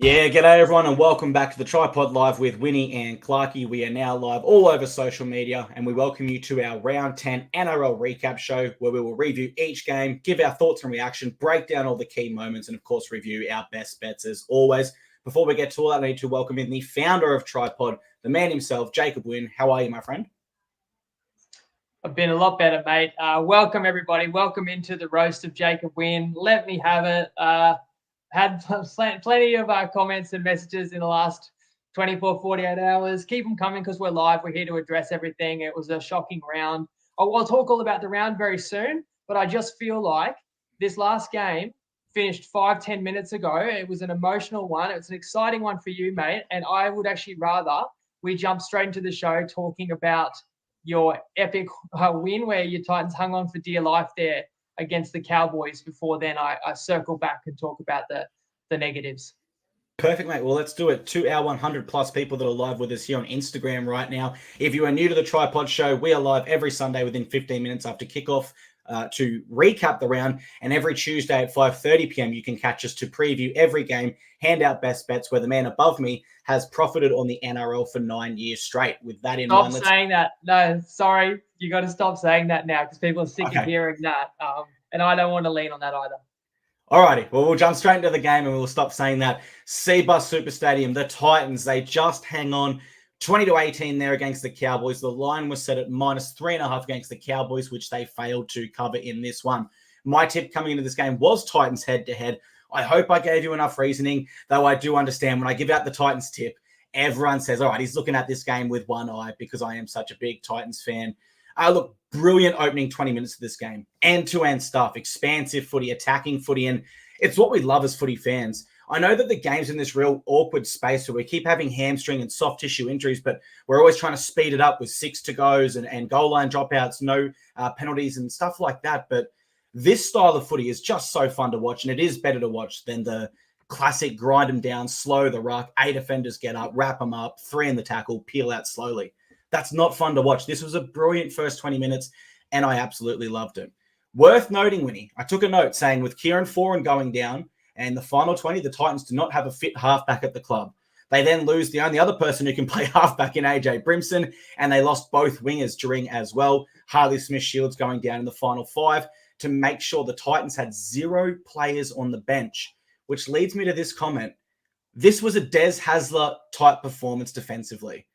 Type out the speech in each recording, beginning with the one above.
Yeah, g'day everyone and welcome back to the TryPod Live with Winnie and Clarkey. We are now live all over social media and we welcome you to our Round 10 NRL recap show where we will review each game, give our thoughts and reaction, break down all the key moments and of course review our best bets as always. Before we get to all that, I need to welcome in the founder of TryPod, the man himself, Jacob Wynn. How are you, my friend? I've been a lot better, mate. Welcome, everybody. Welcome into the roast of Jacob Wynn. Let me have it. Had plenty of comments and messages in the last 24, 48 hours. Keep them coming because we're live. We're here to address everything. It was a shocking round. I'll talk all about the round very soon, but I just feel like this last game finished 5-10 minutes ago. It was an emotional one. It's an exciting one for you, mate. And I would actually rather we jump straight into the show talking about your epic win where your Titans hung on for dear life there against the Cowboys. Before then, I circle back and talk about the negatives. Perfect, mate. Well, let's do it. To our 100 plus people that are live with us here on Instagram right now. If you are new to the TryPod show, we are live every Sunday within 15 minutes after kickoff to recap the round. And every Tuesday at 5:30 p.m., you can catch us to preview every game, hand out best bets where the man above me has profited on the NRL for 9 years straight. With that in mind, stop saying that. No, sorry. You got to stop saying that now because people are sick of hearing that. And I don't want to lean on that either. Alrighty, well, we'll jump straight into the game and we'll stop saying that. Cbus Super Stadium, the Titans, they just hang on 20-18 there against the Cowboys. The line was set at -3.5 against the Cowboys, which they failed to cover in this one. My tip coming into this game was Titans head-to-head. I hope I gave you enough reasoning, though I do understand when I give out the Titans tip, everyone says, all right, he's looking at this game with one eye because I am such a big Titans fan. Look, brilliant opening 20 minutes of this game. End-to-end stuff, expansive footy, attacking footy, and it's what we love as footy fans. I know that the game's in this real awkward space where we keep having hamstring and soft tissue injuries, but we're always trying to speed it up with 6-to-goes and goal line dropouts, no penalties and stuff like that. But this style of footy is just so fun to watch, and it is better to watch than the classic grind them down, slow the ruck, 8 defenders get up, wrap them up, 3 in the tackle, peel out slowly. That's not fun to watch. This was a brilliant first 20 minutes, and I absolutely loved it. Worth noting, Winnie, I took a note saying with Kieran Foran going down and the final 20, the Titans do not have a fit halfback at the club. They then lose the only other person who can play halfback in AJ Brimson, and they lost both wingers during as well. Harley Smith-Shields going down in the final 5 to make sure the Titans had 0 players on the bench, which leads me to this comment. This was a Des Hasler type performance defensively.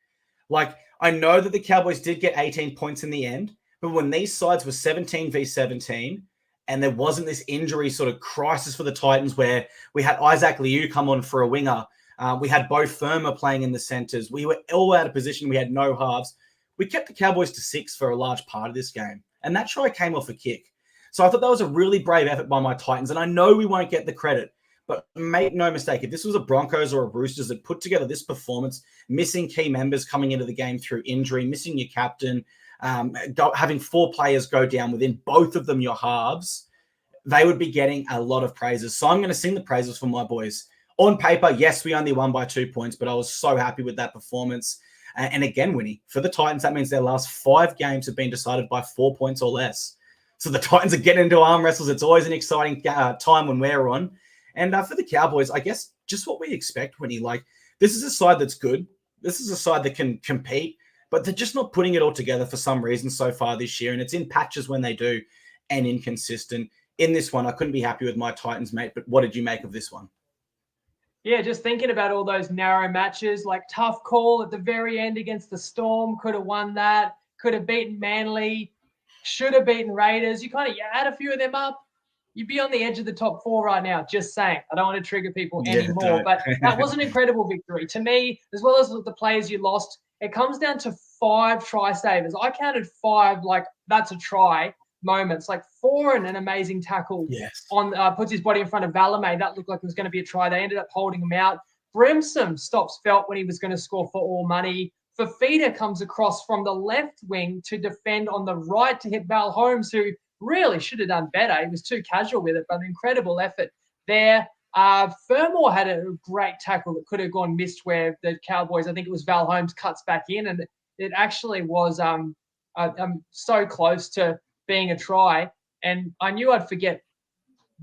Like, I know that the Cowboys did get 18 points in the end, but when these sides were 17 v 17 and there wasn't this injury sort of crisis for the Titans where we had Isaac Liu come on for a winger, we had Bo Firma playing in the centers, we were all out of position, we had no halves. We kept the Cowboys to 6 for a large part of this game, and that try came off a kick. So I thought that was a really brave effort by my Titans, and I know we won't get the credit, but make no mistake, if this was a Broncos or a Roosters that put together this performance, missing key members coming into the game through injury, missing your captain, having 4 players go down within both of them your halves, they would be getting a lot of praises. So I'm going to sing the praises for my boys. On paper, yes, we only won by 2 points, but I was so happy with that performance. And again, Winnie, for the Titans, that means their last 5 games have been decided by 4 points or less. So the Titans are getting into arm wrestles. It's always an exciting time when we're on. And for the Cowboys, I guess just what we expect, Winnie. Like, this is a side that's good. This is a side that can compete, but they're just not putting it all together for some reason so far this year. And it's in patches when they do and inconsistent. In this one, I couldn't be happy with my Titans, mate. But what did you make of this one? Yeah, just thinking about all those narrow matches, like tough call at the very end against the Storm, could have won that, could have beaten Manly, should have beaten Raiders. You add a few of them up, you'd be on the edge of the top 4 right now, just saying. I don't want to trigger people anymore, but that was an incredible victory. To me, as well as the players you lost, it comes down to 5 try savers. I counted 5 like that's a try moments, like 4 and an amazing tackle on puts his body in front of Valame. That looked like it was going to be a try. They ended up holding him out. Brimson stops Felt when he was going to score for all money. Fafita comes across from the left wing to defend on the right to hit Val Holmes, who really should have done better. He was too casual with it, but an incredible effort there. Fermor had a great tackle that could have gone missed where the Cowboys, I think it was Val Holmes, cuts back in, and it actually was so close to being a try. And I knew I'd forget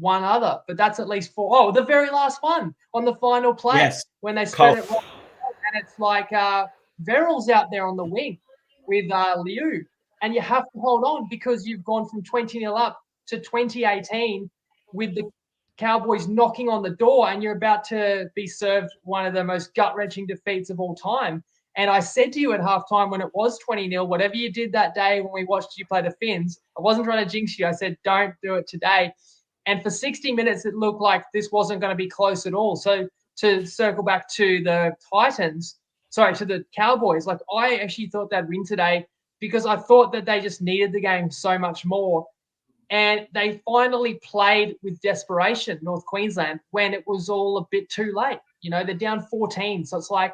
one other, but that's at least 4. Oh, the very last one on the final play Yes. when they spread it right, and it's like Verrills out there on the wing with Liu, and you have to hold on because you've gone from 20-0 up to 2018 with the Cowboys knocking on the door, and you're about to be served one of the most gut-wrenching defeats of all time. And I said to you at halftime when it was 20-0, whatever you did that day when we watched you play the Finns, I wasn't trying to jinx you. I said, don't do it today. And for 60 minutes, it looked like this wasn't going to be close at all. So to circle back to the to the Cowboys, like I actually thought they'd win today because I thought that they just needed the game so much more. And they finally played with desperation, North Queensland, when it was all a bit too late. They're down 14. So it's like,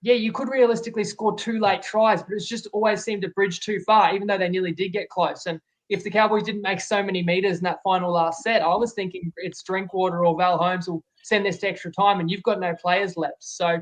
yeah, you could realistically score 2 late tries, but it's just always seemed to bridge too far, even though they nearly did get close. And if the Cowboys didn't make so many meters in that final last set, I was thinking it's Drinkwater or Val Holmes will send this to extra time, and you've got no players left. So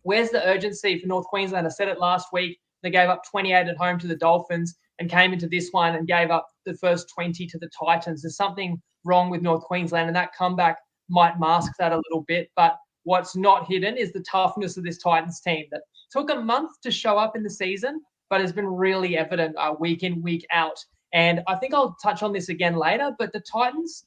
where's the urgency for North Queensland? I said it last week. They gave up 28 at home to the Dolphins and came into this one and gave up the first 20 to the Titans. There's something wrong with North Queensland, and that comeback might mask that a little bit. But what's not hidden is the toughness of this Titans team that took a month to show up in the season, but has been really evident week in, week out. And I think I'll touch on this again later, but the Titans,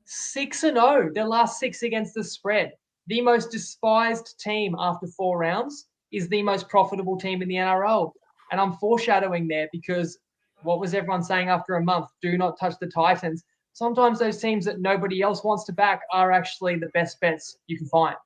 6-0, their last 6 against the spread. The most despised team after 4 rounds is the most profitable team in the NRL. And I'm foreshadowing there because what was everyone saying after a month? Do not touch the Titans. Sometimes those teams that nobody else wants to back are actually the best bets you can find.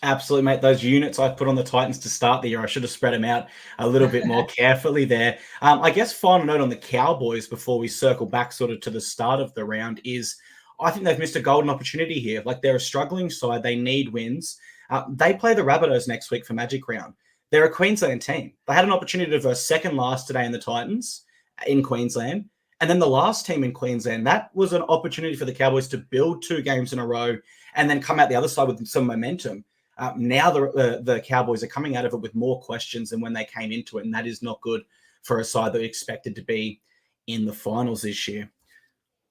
Absolutely, mate. Those units I put on the Titans to start the year, I should have spread them out a little bit more carefully there. I guess final note on the Cowboys before we circle back sort of to the start of the round is I think they've missed a golden opportunity here. Like they're a struggling side. They need wins. They play the Rabbitohs next week for Magic Round. They're a Queensland team. They had an opportunity to verse second last today in the Titans in Queensland. And then the last team in Queensland, that was an opportunity for the Cowboys to build 2 games in a row and then come out the other side with some momentum. Now the Cowboys are coming out of it with more questions than when they came into it, and that is not good for a side that expected to be in the finals this year.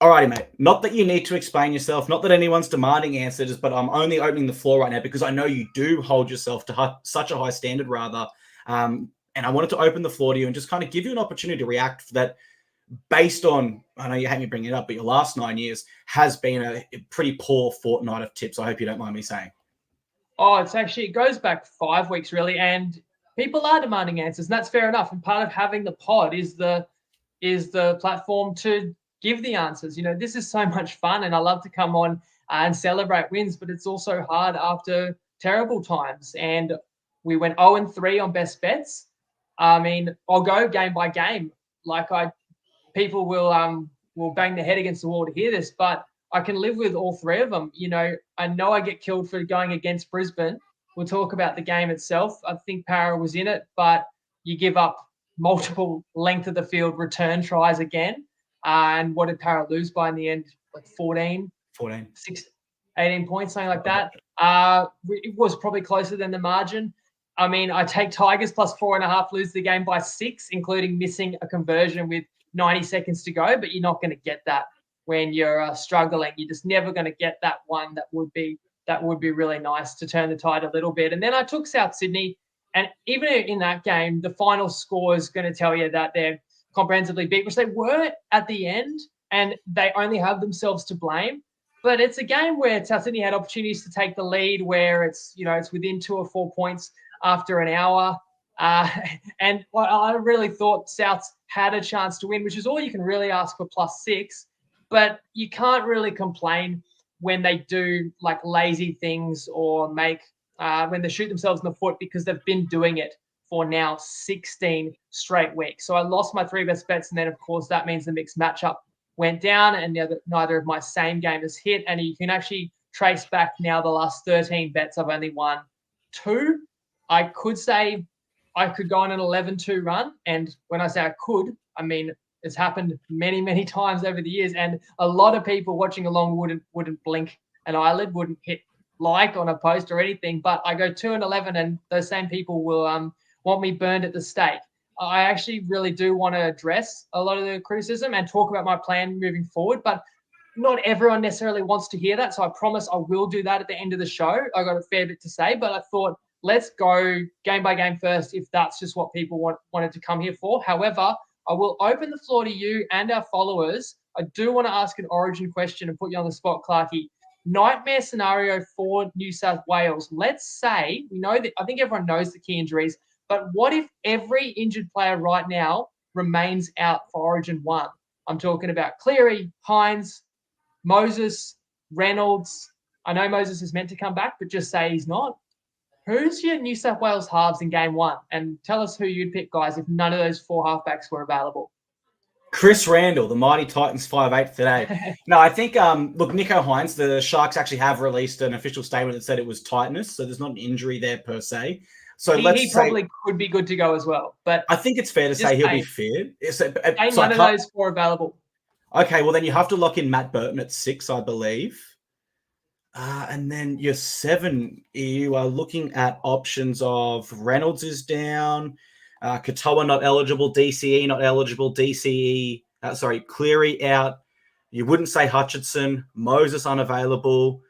Alrighty, mate. Not that you need to explain yourself, not that anyone's demanding answers, but I'm only opening the floor right now because I know you do hold yourself to such a high standard, rather. And I wanted to open the floor to you and just kind of give you an opportunity to react that based on, I know you hate me bringing it up, but your last 9 years has been a pretty poor fortnight of tips. I hope you don't mind me saying. Oh, it goes back 5 weeks really, and people are demanding answers, and that's fair enough. And part of having the pod is the platform to give the answers. This is so much fun, and I love to come on and celebrate wins, but it's also hard after terrible times. And we went 0-3 on best bets. I mean, I'll go game by game. People will bang their head against the wall to hear this, but I can live with all 3 of them. I know I get killed for going against Brisbane. We'll talk about the game itself. I think Para was in it, but you give up multiple length of the field return tries again. And what did Para lose by in the end? Like 14, 18 points, something like that. It was probably closer than the margin. I mean, I take Tigers plus 4.5, lose the game by 6, including missing a conversion with 90 seconds to go, but you're not going to get that when you're struggling. You're just never going to get that one that would be really nice to turn the tide a little bit. And then I took South Sydney, and even in that game, the final score is going to tell you that they're comprehensively beat, which they were at the end, and they only have themselves to blame. But it's a game where South Sydney had opportunities to take the lead, where it's within 2 or 4 points after an hour. And I really thought Souths had a chance to win, which is all you can really ask for +6. But you can't really complain when they do like lazy things or when they shoot themselves in the foot, because they've been doing it for now 16 straight weeks. So I lost my 3 best bets, and then of course that means the mixed matchup went down, and neither of my same gamers hit. And you can actually trace back now the last 13 bets. I've only won 2. I could say I could go on an 11-2 run, and when I say I could, I mean it's happened many, many times over the years, and a lot of people watching along wouldn't blink an eyelid, wouldn't hit like on a post or anything. But I go 2-11, and those same people will want me burned at the stake. I actually really do want to address a lot of the criticism and talk about my plan moving forward. But not everyone necessarily wants to hear that. So I promise I will do that at the end of the show. I got a fair bit to say, but I thought let's go game by game first if that's just what people wanted to come here for. However, I will open the floor to you and our followers. I do want to ask an origin question and put you on the spot, Clarkey. Nightmare scenario for New South Wales. Let's say, we know that, I think everyone knows the key injuries, but what if every injured player right now remains out for Origin 1? I'm talking about Cleary, Hines, Moses, Reynolds. I know Moses is meant to come back, but just say he's not. Who's your New South Wales halves in game 1? And tell us who you'd pick, guys, if none of those 4 halfbacks were available. Chris Randall, the mighty Titans 5'8" today. No, I think, look, Nicho Hines, the Sharks actually have released an official statement that said it was tightness, so there's not an injury there per se. So he probably could be good to go as well. But I think it's fair to say he'll be fit. None of those 4 available. Okay, well, then you have to lock in Matt Burton at 6, I believe. And then your 7, you are looking at options of Reynolds is down, Katoa not eligible, DCE not eligible, Cleary out. You wouldn't say Hutchinson, Moses unavailable.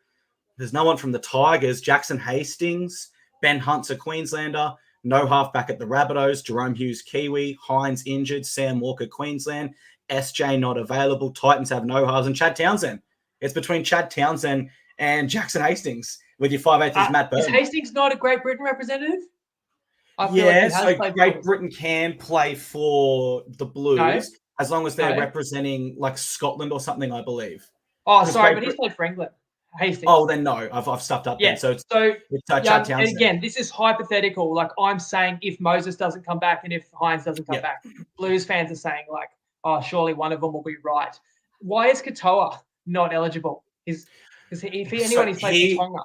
There's no one from the Tigers. Jackson Hastings, Ben Hunt's a Queenslander, no halfback at the Rabbitohs, Jerome Hughes Kiwi, Hines injured, Sam Walker Queensland, SJ not available, Titans have no halves, and Chad Townsend. It's between Chad Townsend and Jackson Hastings with your 5'8" is Matt Burton. Is Hastings not a Great Britain representative? So Great Britain can play for the Blues as long as they're representing like Scotland or something, I believe. Oh, sorry, but he's played for England. Hastings. Oh, then no, I've stuffed up. Yeah, then. Chad Townsend. And again, this is hypothetical. Like I'm saying, if Moses doesn't come back and if Hines doesn't come back, Blues fans are saying like, oh, surely one of them will be right. Why is Katoa not eligible? He's played for Tonga.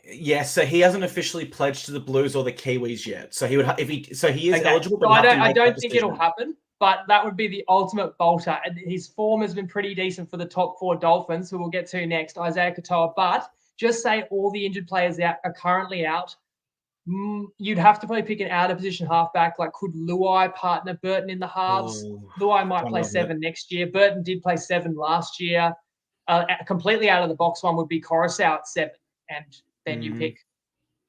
Yeah, so he hasn't officially pledged to the Blues or the Kiwis yet. So he would, he is eligible. But I don't think it'll happen. But that would be the ultimate bolter. And his form has been pretty decent for the top 4 Dolphins, who we'll get to next, Isaiah Katoa. But just say all the injured players are currently out. You'd have to probably pick an out-of-position halfback. Like, could Luai partner Burton in the halves? Luai might play 7 next year. Burton did play 7 last year. Completely out of the box one would be Coruscant at 7. And then you pick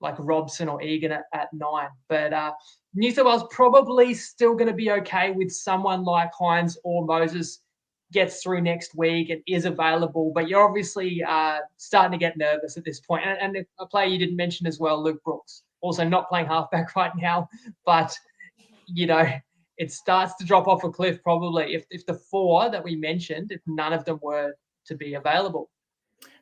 like Robson or Egan at 9. But New South Wales probably still going to be okay with someone like Hines or Moses gets through next week and is available. But you're obviously starting to get nervous at this point. And a player you didn't mention as well, Luke Brooks, also not playing halfback right now. But, it starts to drop off a cliff probably if the 4 that we mentioned, if none of them were to be available.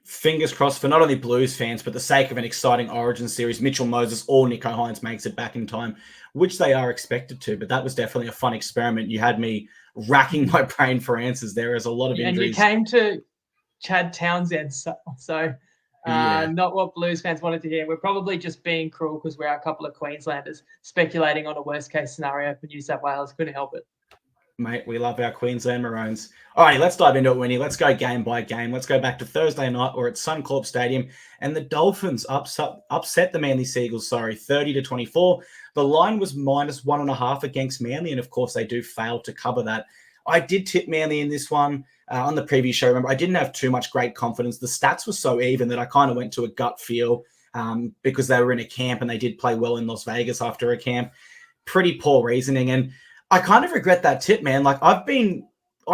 Fingers crossed for not only Blues fans, but the sake of an exciting Origin series, Mitchell Moses or Nicho Hines makes it back in time, which they are expected to. But that was definitely a fun experiment. You had me racking my brain for answers. There is a lot of injuries. And you came to Chad Townsend, so not what Blues fans wanted to hear. We're probably just being cruel because we're a couple of Queenslanders speculating on a worst-case scenario for New South Wales. Couldn't help it. Mate, we love our Queensland Maroons. All right, let's dive into it, Winnie. Let's go game by game. Let's go back to Thursday night. We're at Suncorp Stadium, and the Dolphins upset the Manly Seagulls, 30-24. The line was -1.5 against Manly, and of course, they do fail to cover that. I did tip Manly in this one on the preview show. Remember, I didn't have too much great confidence. The stats were so even that I kind of went to a gut feel because they were in a camp and they did play well in Las Vegas after a camp. Pretty poor reasoning, and I kind of regret that tip, man. Like I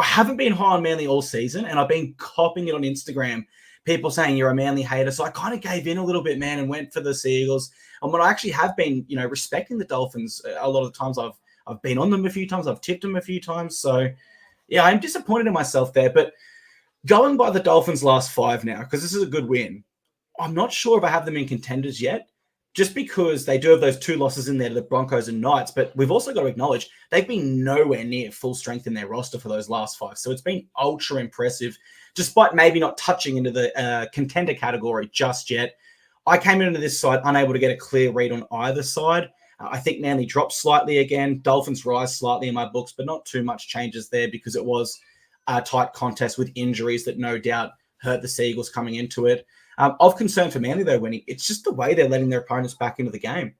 haven't been high on Manly all season, and I've been copying it on Instagram. People saying you're a Manly hater, so I kind of gave in a little bit, man, and went for the Seagulls. And when I actually have been, respecting the Dolphins, a lot of times I've been on them a few times, I've tipped them a few times. So yeah, I'm disappointed in myself there. But going by the Dolphins' last 5 now, because this is a good win, I'm not sure if I have them in contenders yet. Just because they do have those 2 losses in there to the Broncos and Knights, but we've also got to acknowledge they've been nowhere near full strength in their roster for those last 5. So it's been ultra impressive, despite maybe not touching into the contender category just yet. I came into this side unable to get a clear read on either side. I think Manly dropped slightly again. Dolphins rise slightly in my books, but not too much changes there because it was a tight contest with injuries that no doubt hurt the Seagulls coming into it. Of concern for Manly, though, Winnie, it's just the way they're letting their opponents back into the game.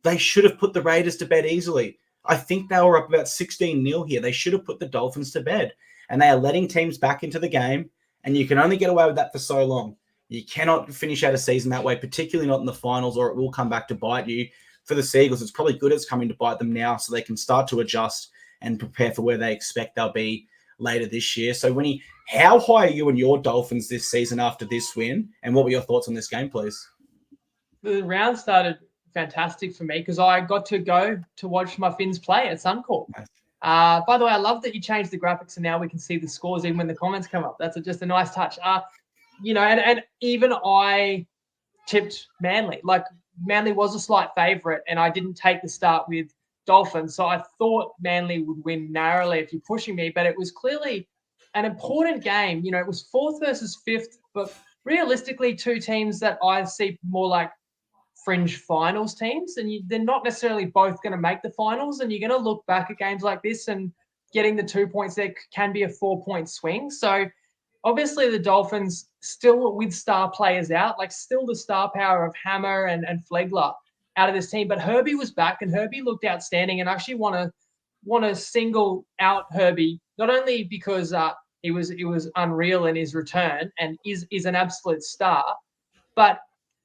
They should have put the Raiders to bed easily. I think they were up about 16-0 here. They should have put the Dolphins to bed. And they are letting teams back into the game And you can only get away with that for so long. You cannot finish out a season that way, particularly not in the finals, or it will come back to bite you. For the Seagulls, it's probably good it's coming to bite them now so they can start to adjust and prepare for where they expect they'll be later this year. So, Winnie, how high are you and your Dolphins this season after this win? And what were your thoughts on this game, please? The round started fantastic for me because I got to go to watch my Finns play at Suncorp. By the way, I love that you changed the graphics and now we can see the scores even when the comments come up. That's just a nice touch. And even I tipped Manly. Like, Manly was a slight favourite and I didn't take the start with Dolphins. So I thought Manly would win narrowly if you're pushing me, but it was clearly an important game. It was 4th versus 5th, but realistically 2 teams that I see more like fringe finals teams, and they're not necessarily both going to make the finals, and you're going to look back at games like this and getting the 2 points there can be a 4-point swing. So obviously the Dolphins still with star players out, like still the star power of Hammer and Flegler out of this team, but Herbie was back and Herbie looked outstanding, and I actually want to single out Herbie, not only because he was unreal in his return and is an absolute star, but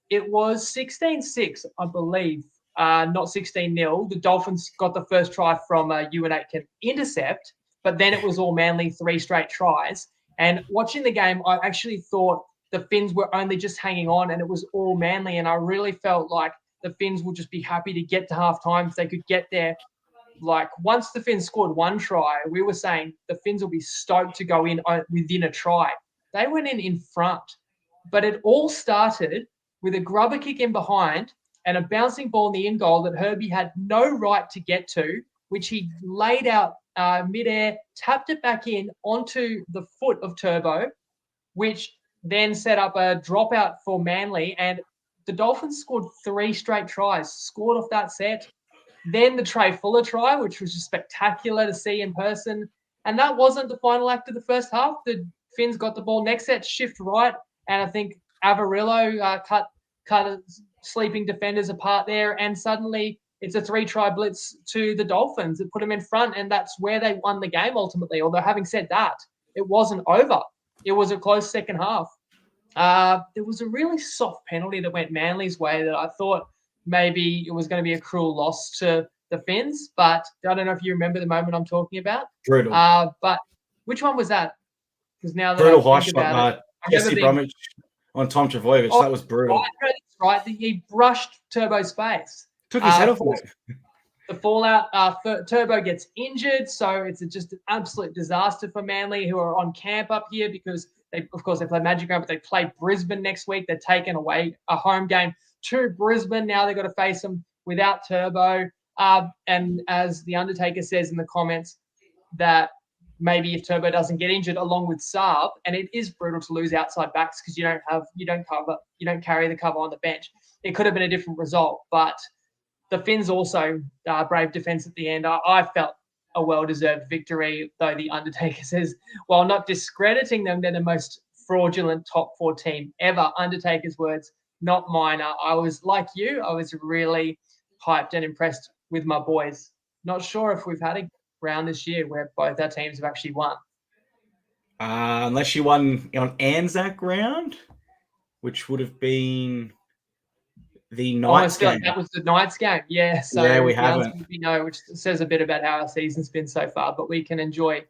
it was 16-6, I believe, not 16-0. The Dolphins got the first try from Ewan Aitken intercept, but then it was all Manly 3 straight tries. And watching the game, I actually thought the Finns were only just hanging on and it was all Manly. And I really felt like the Finns would just be happy to get to halftime if they could get there. Like, once the Finns scored 1 try, we were saying the Finns will be stoked to go in within a try. They went in front. But it all started with a grubber kick in behind and a bouncing ball in the in goal that Herbie had no right to get to, which he laid out midair, tapped it back in onto the foot of Turbo, which then set up a dropout for Manly. And the Dolphins scored 3 straight tries, scored off that set. Then the Trey Fuller try, which was just spectacular to see in person. And that wasn't the final act of the first half. The Finns got the ball next set, shift right, and I think Avarillo cut sleeping defenders apart there, and suddenly it's a 3-try blitz to the Dolphins that put them in front, and that's where they won the game ultimately. Although, having said that, it wasn't over. It was a close second half. There was a really soft penalty that went Manly's way that I thought maybe it was going to be a cruel loss to the Finns, but I don't know if you remember the moment I'm talking about. Brutal. But which one was that? Because now that brutal I high think about it, Jesse Bromwich on Tom Travojevic. That was brutal. Right. He brushed Turbo's face. Took his head off. The fallout, Turbo gets injured, so it's just an absolute disaster for Manly, who are on camp up here because they play Magic Round, but they play Brisbane next week. They're taking away a home game to Brisbane. Now they've got to face them without Turbo. And as the Undertaker says in the comments, that maybe if Turbo doesn't get injured along with Saab, and it is brutal to lose outside backs because you don't carry the cover on the bench. It could have been a different result, but the Finns also brave defence at the end. I felt a well-deserved victory, though the Undertaker says, while not discrediting them, they're the most fraudulent top 4 team ever. Undertaker's words, not mine. I was like you. I was really hyped and impressed with my boys. Not sure if we've had a round this year where both our teams have actually won. Unless you won on Anzac round, which would have been the Knights game. Like that was the Knights game. Yeah. So yeah, we haven't. No, which says a bit about how our season's been so far, but we can enjoy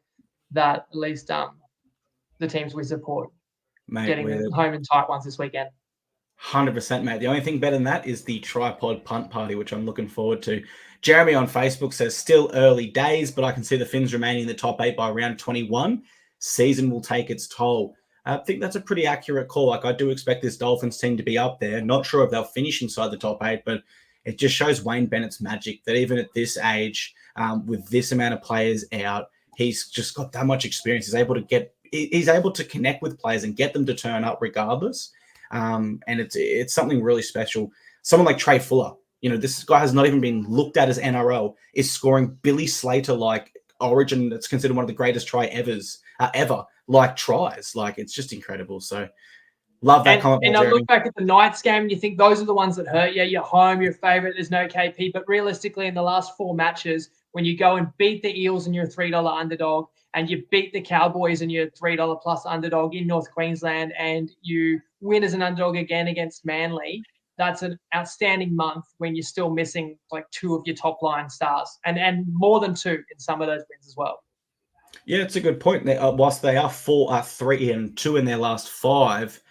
that, at least the teams we support. Mate, getting the home and tight ones this weekend. 100%, mate. The only thing better than that is the TryPod punt party, which I'm looking forward to. Jeremy on Facebook says, still early days, but I can see the Finns remaining in the top 8 by round 21. Season will take its toll. I think that's a pretty accurate call. Like, I do expect this Dolphins team to be up there. Not sure if they'll finish inside the top 8, but it just shows Wayne Bennett's magic that even at this age, with this amount of players out, he's just got that much experience. He's able to connect with players and get them to turn up regardless. And it's something really special. Someone like Trey Fuller, this guy has not even been looked at as NRL, is scoring Billy Slater-like Origin. That's considered one of the greatest try ever, like tries. Like, it's just incredible. So Love that comment by And I Jeremy. look back at the Knights game and you think those are the ones that hurt you. You're home, you're favourite, there's no KP. But realistically, in the last 4 matches, when you go and beat the Eels and you're a $3 underdog, and you beat the Cowboys and you're a $3 plus underdog in North Queensland, and you win as an underdog again against Manly, that's an outstanding month when you're still missing like 2 of your top line stars, and more than 2 in some of those wins as well. Yeah, it's a good point. Whilst they are 3-2 in their last 5,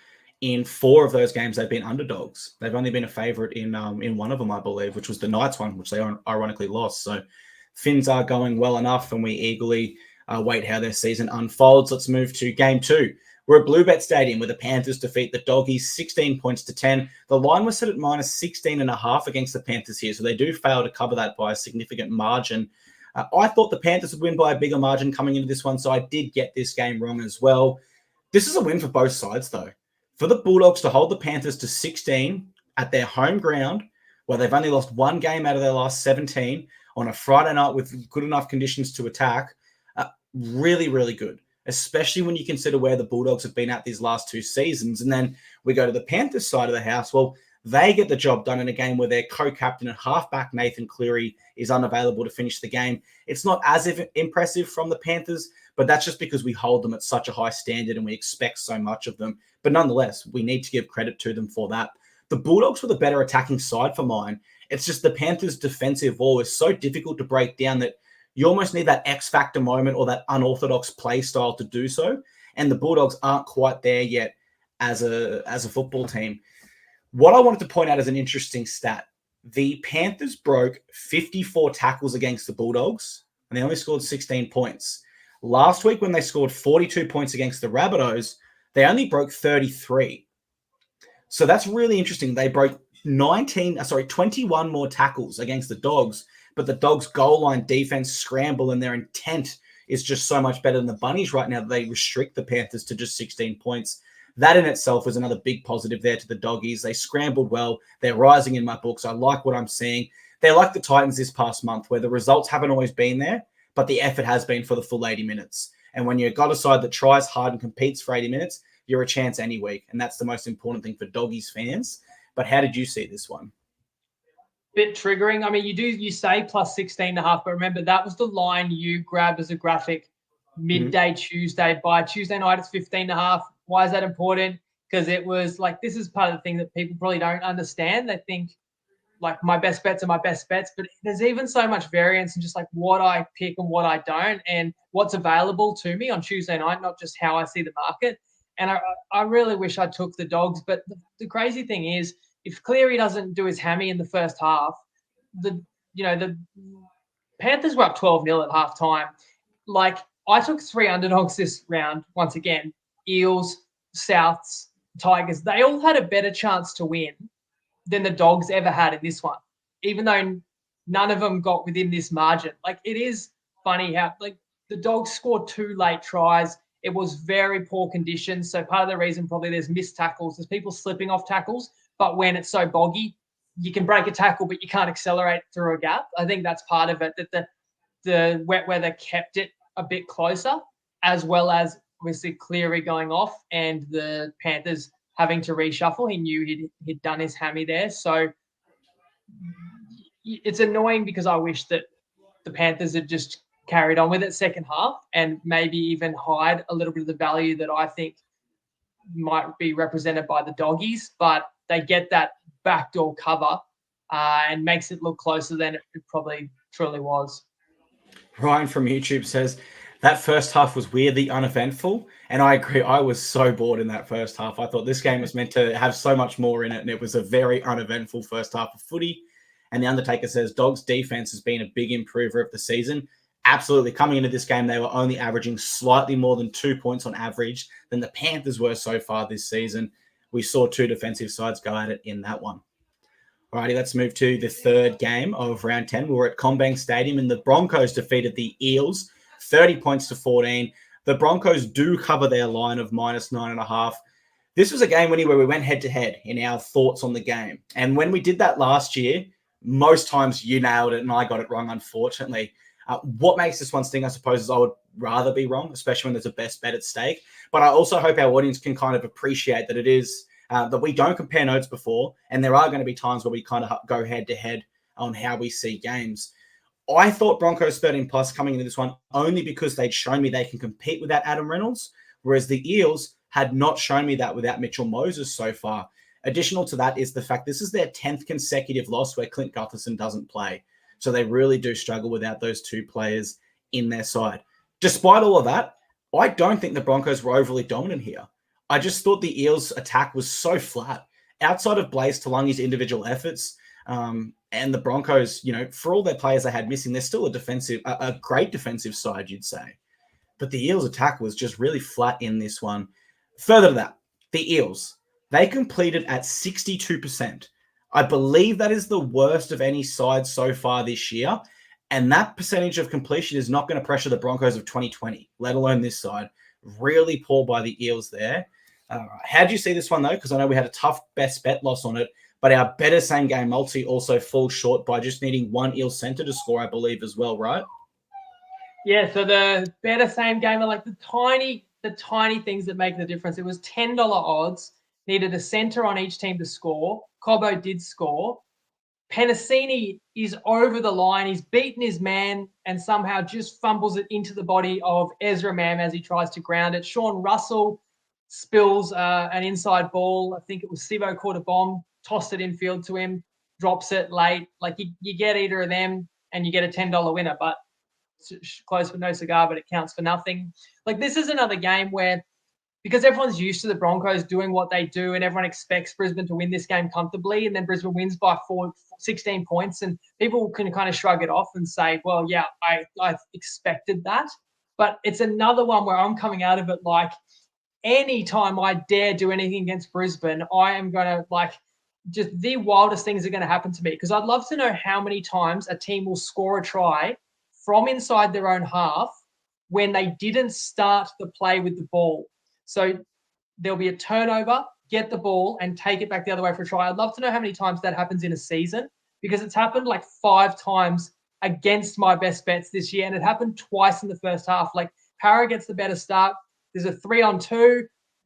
in 4 of those games they've been underdogs. They've only been a favourite in one of them, I believe, which was the Knights one, which they ironically lost. So Finns are going well enough, and we eagerly wait how their season unfolds. Let's move to game 2. We're at Bluebet Stadium where the Panthers defeat the Doggies 16 points to 10. The line was set at minus 16.5 against the Panthers here, so they do fail to cover that by a significant margin. I thought the Panthers would win by a bigger margin coming into this one, so I did get this game wrong as well. This is a win for both sides, though. For the Bulldogs to hold the Panthers to 16 at their home ground, where they've only lost 1 game out of their last 17 on a Friday night with good enough conditions to attack, really, really good, especially when you consider where the Bulldogs have been at these last 2 seasons. And then we go to the Panthers side of the house. Well, they get the job done in a game where their co-captain and halfback Nathan Cleary is unavailable to finish the game. It's not as impressive from the Panthers, but that's just because we hold them at such a high standard and we expect so much of them. But nonetheless, we need to give credit to them for that. The Bulldogs were the better attacking side for mine. It's just the Panthers' defensive wall is so difficult to break down that you almost need that X-factor moment or that unorthodox play style to do so. And the Bulldogs aren't quite there yet as a football team. What I wanted to point out as an interesting stat, the Panthers broke 54 tackles against the Bulldogs, and they only scored 16 points. Last week, when they scored 42 points against the Rabbitohs, they only broke 33. So that's really interesting. They broke 21 more tackles against the Dogs, but the Dogs' goal line defense scramble and their intent is just so much better than the Bunnies right now that they restrict the Panthers to just 16 points. That in itself was another big positive there to the Doggies. They scrambled well. They're rising in my books. I like what I'm seeing. They're like the Titans this past month, where the results haven't always been there, but the effort has been for the full 80 minutes. And when you've got a side that tries hard and competes for 80 minutes, you're a chance any week. And that's the most important thing for Doggies fans. But how did you see this one? Bit triggering. I mean, you say plus 16.5, but remember that was the line you grabbed as a graphic midday Tuesday. By Tuesday night, it's 15.5. Why is that important? Because it was like, this is part of the thing that people probably don't understand. They think like my best bets are my best bets, but there's even so much variance in just like what I pick and what I don't, and what's available to me on Tuesday night, not just how I see the market. And I really wish I took the Dogs, but the crazy thing is, if Cleary doesn't do his hammy in the first half, the Panthers were up 12-0 at halftime. Like, I took 3 underdogs this round once again. Eels, Souths, Tigers. They all had a better chance to win than the Dogs ever had in this one, even though none of them got within this margin. Like, it is funny how like the Dogs scored 2 late tries. It was very poor conditions. So part of the reason probably there's missed tackles. There's people slipping off tackles. But when it's so boggy, you can break a tackle, but you can't accelerate through a gap. I think that's part of it, that the wet weather kept it a bit closer, as well as obviously Cleary going off and the Panthers having to reshuffle. He knew he'd done his hammy there. So it's annoying because I wish that the Panthers had just carried on with it second half and maybe even hide a little bit of the value that I think might be represented by the Doggies, but they get that backdoor cover and makes it look closer than it probably truly was. Ryan from YouTube says, that first half was weirdly uneventful. And I agree. I was so bored in that first half. I thought this game was meant to have so much more in it. And it was a very uneventful first half of footy. And the Undertaker says, Dogs defense has been a big improver of the season. Absolutely. Coming into this game, they were only averaging slightly more than 2 points on average than the Panthers were so far this season. We saw 2 defensive sides go at it in that one. Alrighty, let's move to the third game of round 10. We were at CommBank Stadium and the Broncos defeated the Eels 30 points to 14. The Broncos do cover their line of minus 9.5. This was a game, Winnie, where we went head-to-head in our thoughts on the game. And when we did that last year, most times you nailed it and I got it wrong, unfortunately. What makes this one sting, I suppose, is I would rather be wrong, especially when there's a best bet at stake. But I also hope our audience can kind of appreciate that it is that we don't compare notes before, and there are going to be times where we kind of go head to head on how we see games. I thought Broncos 13 plus coming into this one only because they'd shown me they can compete without Adam Reynolds, whereas the Eels had not shown me that without Mitchell Moses so far. Additional to that is the fact this is their 10th consecutive loss where Clint Gutherson doesn't play. So they really do struggle without those two players in their side. Despite all of that, I don't think the Broncos were overly dominant here. I just thought the Eels' attack was so flat. Outside of Blaise Talangi's individual efforts, and the Broncos, for all their players they had missing, they're still a great defensive side, you'd say. But the Eels' attack was just really flat in this one. Further to that, the Eels, they completed at 62%. I believe that is the worst of any side so far this year. And that percentage of completion is not going to pressure the Broncos of 2020, let alone this side. Really poor by the Eels there. How do you see this one, though? Because I know we had a tough best bet loss on it, but our better same game multi also falls short by just needing one Eels center to score, I believe, as well, right? Yeah, so the better same game are like the tiny things that make the difference. It was $10 odds, needed a center on each team to score. Cobbo did score. Penasini is over the line. He's beaten his man and somehow just fumbles it into the body of Ezra Mam as he tries to ground it. Sean Russell spills an inside ball. I think it was Sivo caught a bomb, tossed it infield to him, drops it late. Like you get either of them and you get a $10 winner, but close with no cigar, but it counts for nothing. Like this is another game where, because everyone's used to the Broncos doing what they do and everyone expects Brisbane to win this game comfortably, and then Brisbane wins by 16 points, and people can kind of shrug it off and say, well, yeah, I expected that. But it's another one where I'm coming out of it like, anytime I dare do anything against Brisbane, I am going to just the wildest things are going to happen to me, because I'd love to know how many times a team will score a try from inside their own half when they didn't start the play with the ball. So there'll be a turnover, get the ball, and take it back the other way for a try. I'd love to know how many times that happens in a season, because it's happened like 5 times against my best bets this year, and it happened twice in the first half. Like Para gets the better start. There's a 3-on-2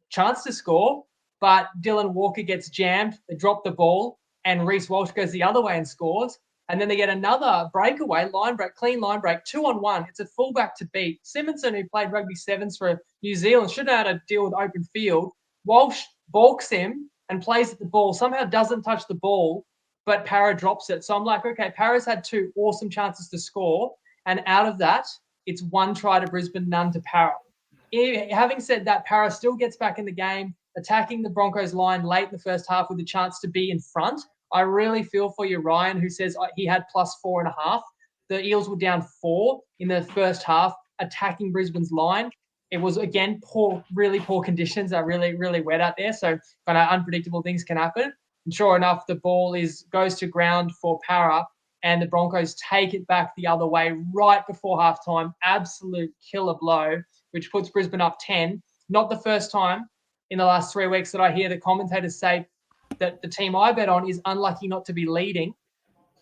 chance to score, but Dylan Walker gets jammed. They drop the ball, and Reece Walsh goes the other way and scores. And then they get another breakaway, clean line break, 2-on-1. It's a fullback to beat. Simonson, who played rugby sevens for New Zealand, should know how to deal with open field. Walsh balks him and plays at the ball, somehow doesn't touch the ball, but Para drops it. So I'm like, okay, Para's had 2 awesome chances to score, and out of that, it's 1 try to Brisbane, none to Para. Having said that, Para still gets back in the game, attacking the Broncos line late in the first half with a chance to be in front. I really feel for you, Ryan, who says he had +4.5. The Eels were down 4 in the first half, attacking Brisbane's line. It was, again, really poor conditions. Are really, really wet out there. So kind of unpredictable things can happen. And sure enough, the ball goes to ground for Para, and the Broncos take it back the other way right before halftime. Absolute killer blow, which puts Brisbane up 10. Not the first time in the last 3 weeks that I hear the commentators say that the team I bet on is unlucky not to be leading,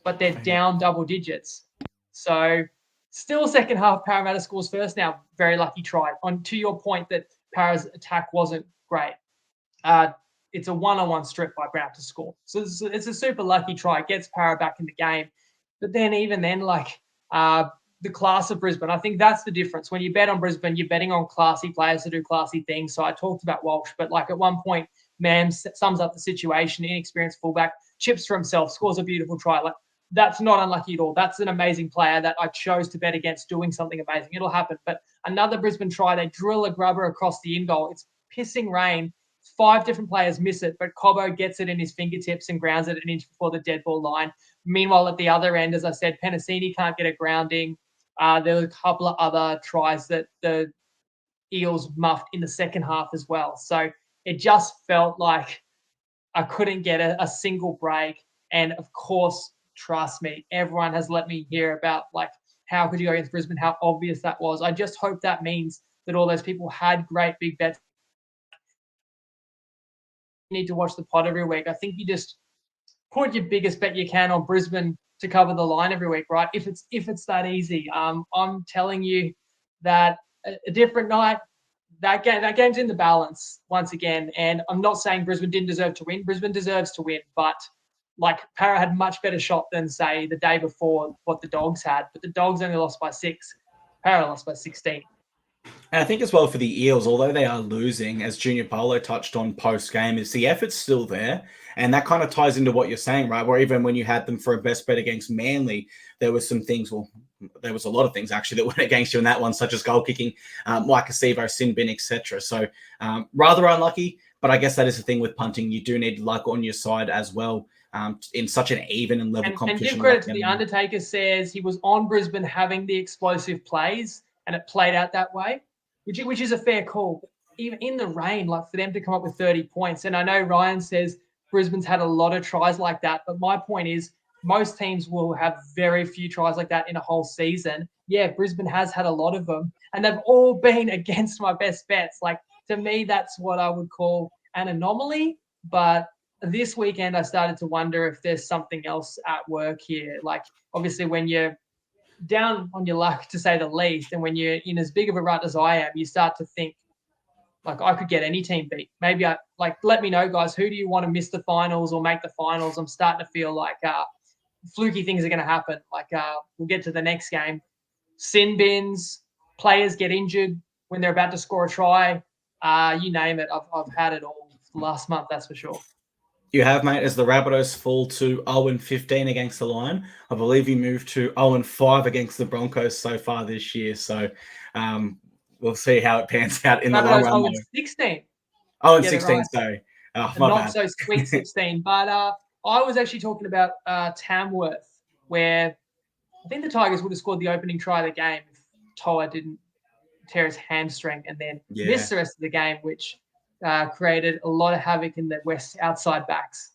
but they're down double digits. So still second half, Parramatta scores first. Now, very lucky try. To your point that Para's attack wasn't great. It's a 1-on-1 strip by Brown to score. So it's a super lucky try. It gets Para back in the game. But then even then, the class of Brisbane, I think that's the difference. When you bet on Brisbane, you're betting on classy players to do classy things. So I talked about Walsh, but at one point, Mam sums up the situation, inexperienced fullback, chips for himself, scores a beautiful try. That's not unlucky at all. That's an amazing player that I chose to bet against doing something amazing. It'll happen. But another Brisbane try, they drill a grubber across the in goal. It's pissing rain. 5 different players miss it, but Cobbo gets it in his fingertips and grounds it an inch before the dead ball line. Meanwhile, at the other end, as I said, Penasini can't get a grounding. There were a couple of other tries that the Eels muffed in the second half as well. So it just felt like I couldn't get a single break. And of course, trust me, everyone has let me hear about how could you go against Brisbane, how obvious that was. I just hope that means that all those people had great big bets. You need to watch the pod every week. I think you just put your biggest bet you can on Brisbane to cover the line every week, right? If it's that easy, I'm telling you that a different night, that game's in the balance once again. And I'm not saying Brisbane didn't deserve to win. Brisbane deserves to win, but like Para had much better shot than say the day before what the Dogs had. But the Dogs only lost by 6. Para lost by 16. And I think as well for the Eels, although they are losing, as Junior Polo touched on post-game, is the effort's still there. And that kind of ties into what you're saying, right? Where even when you had them for a best bet against Manly, there was some things, well, there was a lot of things actually that went against you in that one, such as goal kicking, Mike Acevo, sin bin, etc. So rather unlucky, but I guess that is the thing with punting. You do need luck on your side as well in such an even and level competition. And give credit to the Undertaker, says he was on Brisbane having the explosive plays and it played out that way, which is a fair call. Even in the rain, like for them to come up with 30 points. And I know Ryan says Brisbane's had a lot of tries like that, but my point is most teams will have very few tries like that in a whole season. Yeah, Brisbane has had a lot of them, and they've all been against my best bets. Like, to me, that's what I would call an anomaly. But this weekend, I started to wonder if there's something else at work here. Like, obviously, when you're down on your luck, to say the least, and when you're in as big of a rut as I am, you start to think, like, I could get any team beat. Maybe let me know, guys, who do you want to miss the finals or make the finals? I'm starting to feel like fluky things are going to happen. Like we'll get to the next game. Sin bins, players get injured when they're about to score a try. You name it. I've had it all last month, that's for sure. You have, mate, as the Rabbitohs fall to 0-15 against the Lion. I believe you moved to 0-5 against the Broncos so far this year. So we'll see how it pans out in the long run. 0-16. 0-16, sorry. Oh, my not bad. so sweet 16. But I was actually talking about Tamworth, where I think the Tigers would have scored the opening try of the game if Toa didn't tear his hamstring and then miss the rest of the game, which created a lot of havoc in the West outside backs.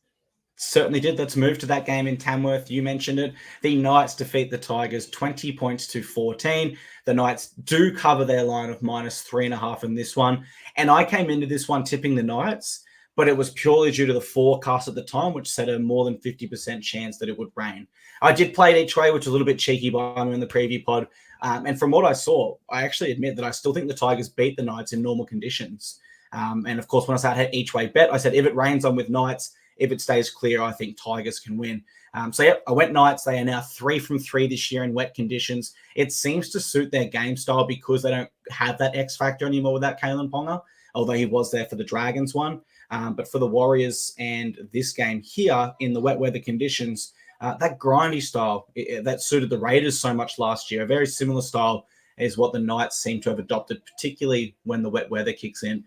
Certainly did. Let's move to that game in Tamworth. You mentioned it. The Knights defeat the Tigers 20 points to 14. The Knights do cover their line of -3.5 in this one. And I came into this one tipping the Knights, but it was purely due to the forecast at the time, which said a more than 50% chance that it would rain. I did play it each way, which was a little bit cheeky by me in the preview pod. And from what I saw, I actually admit that I still think the Tigers beat the Knights in normal conditions. And of course, when I started each way bet, I said, if it rains, I'm with Knights. If it stays clear, I think Tigers can win. So, I went Knights. They are now 3 from 3 this year in wet conditions. It seems to suit their game style because they don't have that X factor anymore without Kalen Ponga, although he was there for the Dragons one. But for the Warriors and this game here in the wet weather conditions, that grindy style, that suited the Raiders so much last year. A very similar style is what the Knights seem to have adopted, particularly when the wet weather kicks in.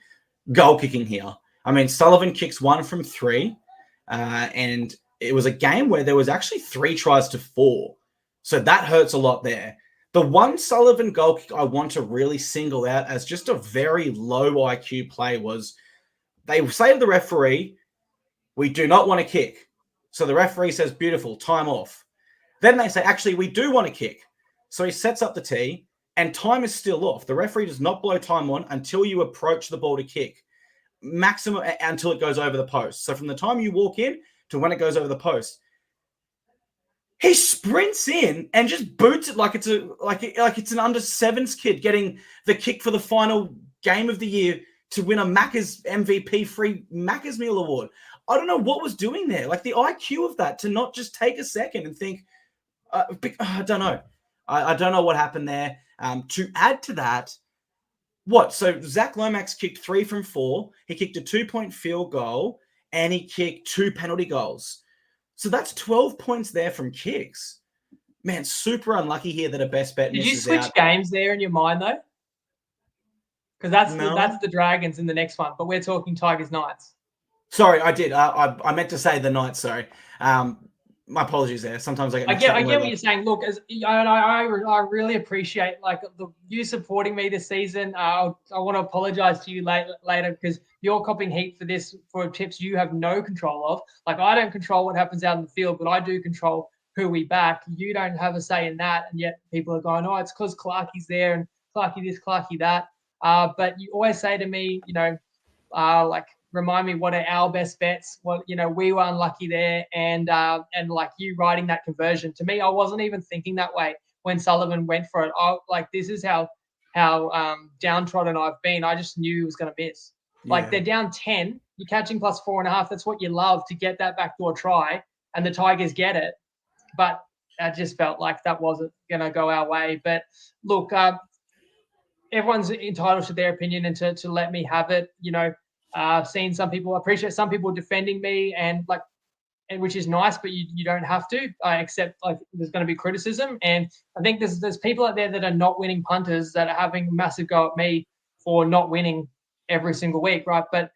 Goal kicking here. I mean, Sullivan kicks 1 from 3. And it was a game where there was actually 3 tries to 4. So that hurts a lot there. The one Sullivan goal kick I want to really single out as just a very low IQ play was they say to the referee, we do not want to kick. So the referee says, beautiful, time off. Then they say, actually, we do want to kick. So he sets up the tee and time is still off. The referee does not blow time on until you approach the ball to kick. Maximum until it goes over the post. So from the time you walk in to when it goes over the post, he sprints in and just boots it like it's an under 7s kid getting the kick for the final game of the year to win a Macca's MVP free Macca's meal award. I don't know what was doing there. Like the IQ of that to not just take a second and think, I don't know. I don't know what happened there. To add to that, so Zach Lomax kicked 3 from 4. He kicked a 2-point field goal and he kicked 2 penalty goals. So that's 12 points there from kicks. Man, super unlucky here that a best bet misses out. Did you switch games there in your mind though? Because that's the Dragons in the next one, but we're talking Tigers Knights. Sorry, I did. I meant to say the Knights. Sorry. My apologies there. Sometimes I get what you're saying. Look, I really appreciate you supporting me this season. I want to apologize to you later because you're copping heat for tips you have no control of. Like I don't control what happens out in the field, but I do control who we back. You don't have a say in that, and yet people are going, "Oh, it's because Clarkie's there and Clarkie this, Clarkie that." But you always say to me, remind me what are our best bets. Well, we were unlucky there, and like you writing that conversion. To me, I wasn't even thinking that way when Sullivan went for it. This is how downtrodden I've been. I just knew he was going to miss. Like they're down 10, you're catching plus 4.5. That's what you love, to get that backdoor try, and the Tigers get it. But I just felt like that wasn't going to go our way. But look, everyone's entitled to their opinion and to let me have it. I've seen some people, appreciate some people defending me, and which is nice, but you don't have to. I accept there's going to be criticism, and I think there's people out there that are not winning punters that are having a massive go at me for not winning every single week, right? But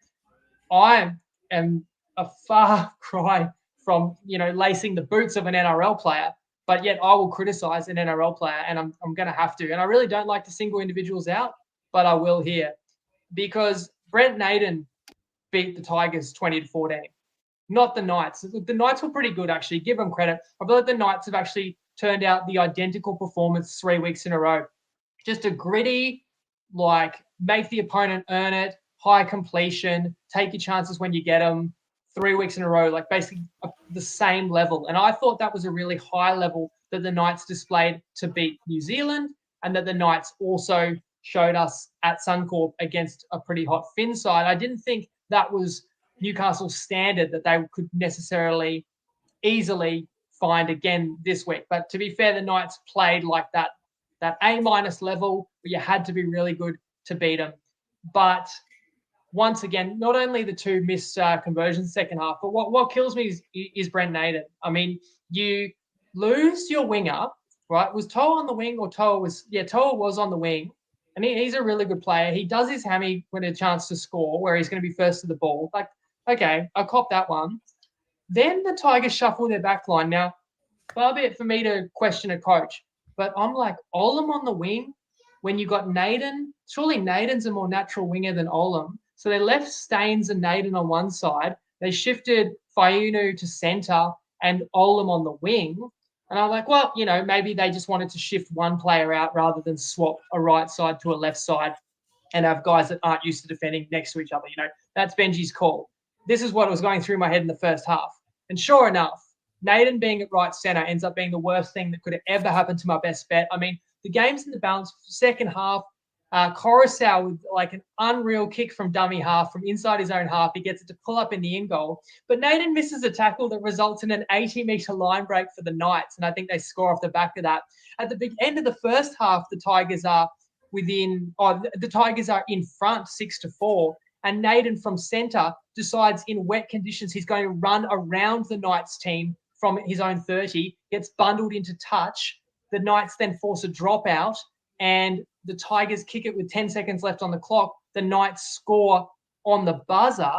I am a far cry from lacing the boots of an NRL player, but yet I will criticize an NRL player, and I'm going to have to. And I really don't like to single individuals out, but I will here, because Brent Naden beat the Tigers 20-14. Not the Knights. The Knights were pretty good, actually. Give them credit. I feel like the Knights have actually turned out the identical performance 3 weeks in a row. Just a gritty, make the opponent earn it, high completion, take your chances when you get them, 3 weeks in a row, basically the same level. And I thought that was a really high level that the Knights displayed to beat New Zealand, and that the Knights also showed us at Suncorp against a pretty hot Finn side. I didn't think that was Newcastle's standard that they could necessarily easily find again this week. But to be fair, the Knights played like that A- level where you had to be really good to beat them. But once again, not only the two missed conversions second half, but what kills me is Brent Naden. I mean, you lose your winger, right? Was Toa on the wing, or Toa was on the wing. And he's a really good player. He does his hammy when a chance to score, where he's going to be first to the ball. Okay, I cop that one. Then the Tigers shuffle their back line. Now, far be it for me to question a coach, but I'm like, Olam on the wing, when you got Naden, surely Naden's a more natural winger than Olam. So they left Staines and Naden on one side. They shifted Fayunu to centre and Olam on the wing. And I'm like, well, maybe they just wanted to shift one player out rather than swap a right side to a left side and have guys that aren't used to defending next to each other. That's Benji's call. This is what was going through my head in the first half. And sure enough, Naden being at right centre ends up being the worst thing that could have ever happened to my best bet. I mean, the game's in the balance. Second half, Coruscant with an unreal kick from dummy half, from inside his own half. He gets it to pull up in the in goal. But Naden misses a tackle that results in an 80-metre line break for the Knights, and I think they score off the back of that. At the big end of the first half, the Tigers are in front 6-4, and Naden from centre decides in wet conditions he's going to run around the Knights team from his own 30, gets bundled into touch. The Knights then force a dropout, and the Tigers kick it with 10 seconds left on the clock. The Knights score on the buzzer.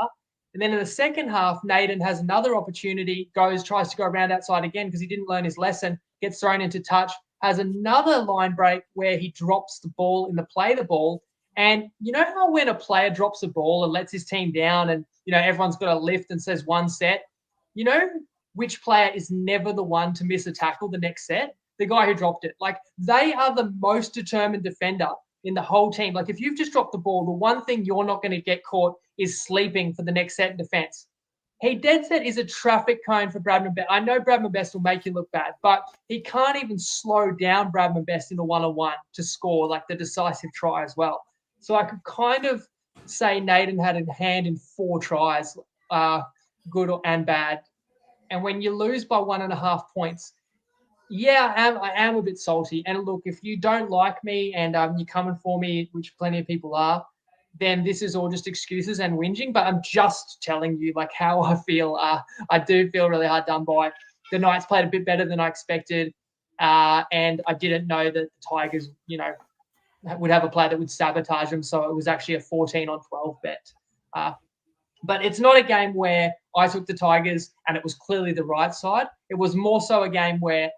And then in the second half, Naden has another opportunity, tries to go around outside again because he didn't learn his lesson, gets thrown into touch, has another line break where he drops the ball in the play the ball. And you know how when a player drops a ball and lets his team down and, everyone's got a lift and says one set, which player is never the one to miss a tackle the next set? The guy who dropped it. They are the most determined defender in the whole team. If you've just dropped the ball, the one thing you're not going to get caught is sleeping for the next set in defense. He dead set is a traffic cone for Bradman Best. I know Bradman Best will make you look bad, but he can't even slow down Bradman Best in the one-on-one to score the decisive try as well. So I could kind of say Naden had a hand in 4 tries, good and bad. And when you lose by 1.5 points, I am a bit salty. And look, if you don't like me and you're coming for me, which plenty of people are, then this is all just excuses and whinging. But I'm just telling you how I feel. I do feel really hard done by. The Knights played a bit better than I expected. And I didn't know that the Tigers, would have a player that would sabotage them. So it was actually a 14-on-12 bet. But it's not a game where I took the Tigers and it was clearly the right side. It was more so a game where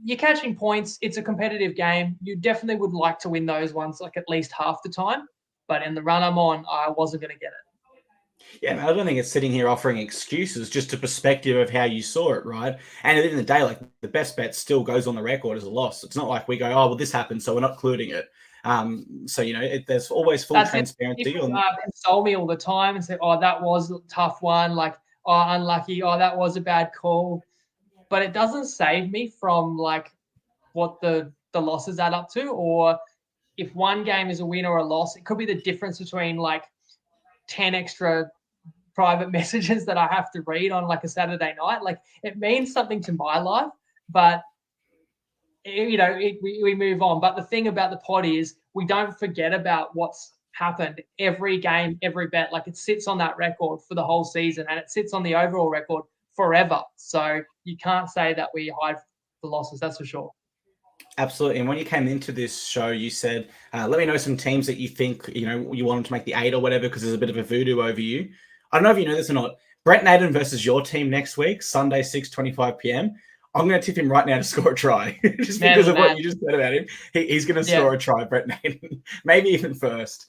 you're catching points. It's a competitive game. You definitely would like to win those ones at least half the time. But in the run I'm on, I wasn't going to get it. Yeah, man, I don't think it's sitting here offering excuses, just a perspective of how you saw it, right? And at the end of the day, the best bet still goes on the record as a loss. It's not like we go, oh, well, this happened, so we're not including it. So, there's always full transparency. People console me all the time and say, oh, that was a tough one. Like, oh, unlucky. Oh, that was a bad call. But it doesn't save me from like what the losses add up to, or if one game is a win or a loss, it could be the difference between like 10 extra private messages that I have to read on like a Saturday night. Like, it means something to my life, but we move on. But the thing about the pod is we don't forget about what's happened every game, every bet. Like, it sits on that record for the whole season, and it sits on the overall record forever. So you can't say that we hide the losses, that's for sure. Absolutely. And when you came into this show, you said, let me know some teams that you think, you want them to make the 8 or whatever, because there's a bit of a voodoo over you. I don't know if you know this or not. Brent Naden versus your team next week, Sunday, 6:25 p.m. I'm going to tip him right now to score a try, just because of what you just said about him. He's going to score a try, Brent Naden, maybe even first.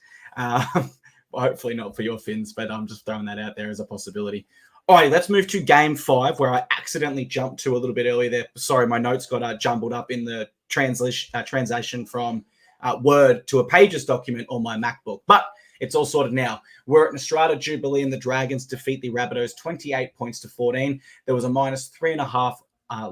Hopefully not for your Finns, but I'm just throwing that out there as a possibility. All right, let's move to game 5, where I accidentally jumped to a little bit earlier there. Sorry, my notes got jumbled up in the translation from Word to a Pages document on my MacBook. But it's all sorted now. We're at Nostrada Jubilee, and the Dragons defeat the Rabbitohs 28 points to 14. There was a -3.5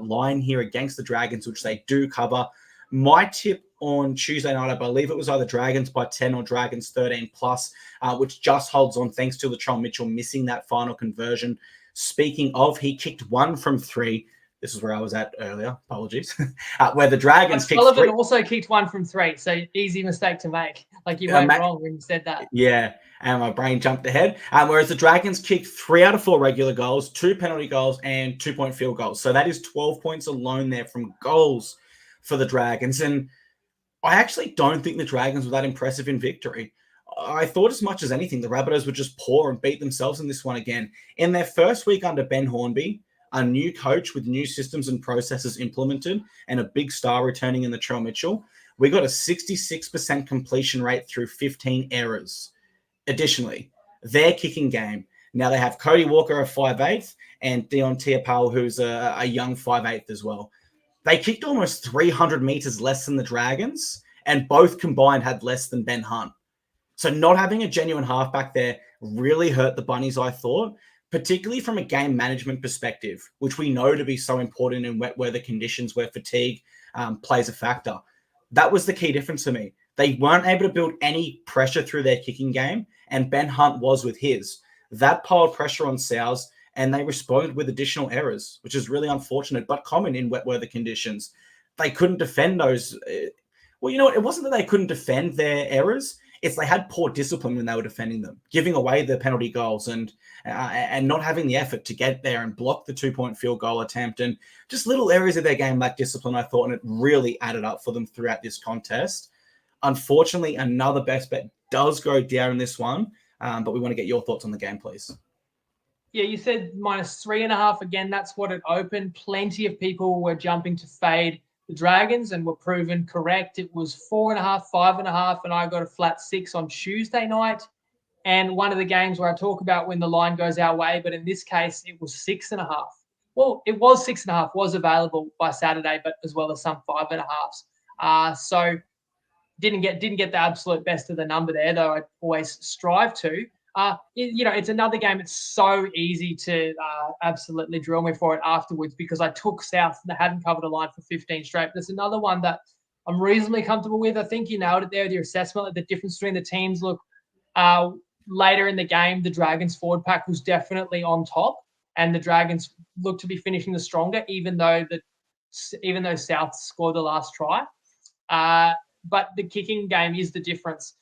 line here against the Dragons, which they do cover. My tip on Tuesday night, I believe it was either Dragons by 10 or Dragons 13+, which just holds on thanks to Latrell Mitchell missing that final conversion. Speaking of, he kicked 1 from 3. This is where I was at earlier. Apologies. Where the Dragons kicked 3. Sullivan also kicked 1 from 3, so easy mistake to make. Like, you weren't wrong when you said that. Yeah, and my brain jumped ahead. Whereas the Dragons kicked 3 out of 4 regular goals, 2 penalty goals, and 2-point field goals. So that is 12 points alone there from goals for the Dragons. And I actually don't think the Dragons were that impressive in victory. I thought as much as anything, the Rabbitohs would just pour and beat themselves in this one again. In their first week under Ben Hornby, a new coach with new systems and processes implemented, and a big star returning in Latrell Mitchell, we got a 66% completion rate through 15 errors. Additionally, their kicking game. Now they have Cody Walker, a 5'8", and Dion Tiapau, who's a young 5'8" as well. They kicked almost 300 meters less than the Dragons, and both combined had less than Ben Hunt. So not having a genuine halfback there really hurt the Bunnies, I thought, particularly from a game management perspective, which we know to be so important in wet weather conditions where fatigue plays a factor. That was the key difference for me. They weren't able to build any pressure through their kicking game, and Ben Hunt was with his. That piled pressure on Sows, and they responded with additional errors, which is really unfortunate, but common in wet weather conditions. They couldn't defend those. Well, you know what? It wasn't that they couldn't defend their errors. It's they had poor discipline when they were defending them, giving away the penalty goals and not having the effort to get there and block the 2-point field goal attempt, and just little areas of their game lacked discipline, I thought, and it really added up for them throughout this contest. Unfortunately, another best bet does go down in this one, but we want to get your thoughts on the game, please. Yeah, you said -3.5 again. That's what it opened. Plenty of people were jumping to fade the Dragons and were proven correct. It was 4.5, 5.5, and I got a flat 6 on Tuesday night. And one of the games where I talk about when the line goes our way, but in this case, it was 6.5. Well, it was 6.5, was available by Saturday, but as well as some 5.5s. So didn't get the absolute best of the number there, though I always strive to. It's another game. It's so easy to absolutely drill me for it afterwards because I took South and they hadn't covered a line for 15 straight. But there's another one that I'm reasonably comfortable with. I think you nailed it there with your assessment. Like the difference between the teams. Look, later in the game, the Dragons forward pack was definitely on top, and the Dragons looked to be finishing the stronger, even though South scored the last try. But the kicking game is the difference.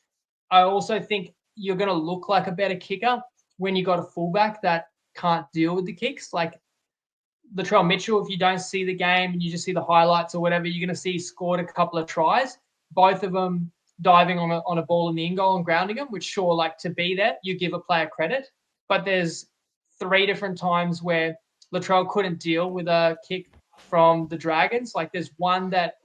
I also think you're going to look like a better kicker when you got a fullback that can't deal with the kicks. Like Latrell Mitchell, if you don't see the game and you just see the highlights or whatever, you're going to see he scored a couple of tries, both of them diving on a ball in the in goal and grounding them, which sure, like to be there, you give a player credit. But there's 3 different times where Latrell couldn't deal with a kick from the Dragons. Like there's one that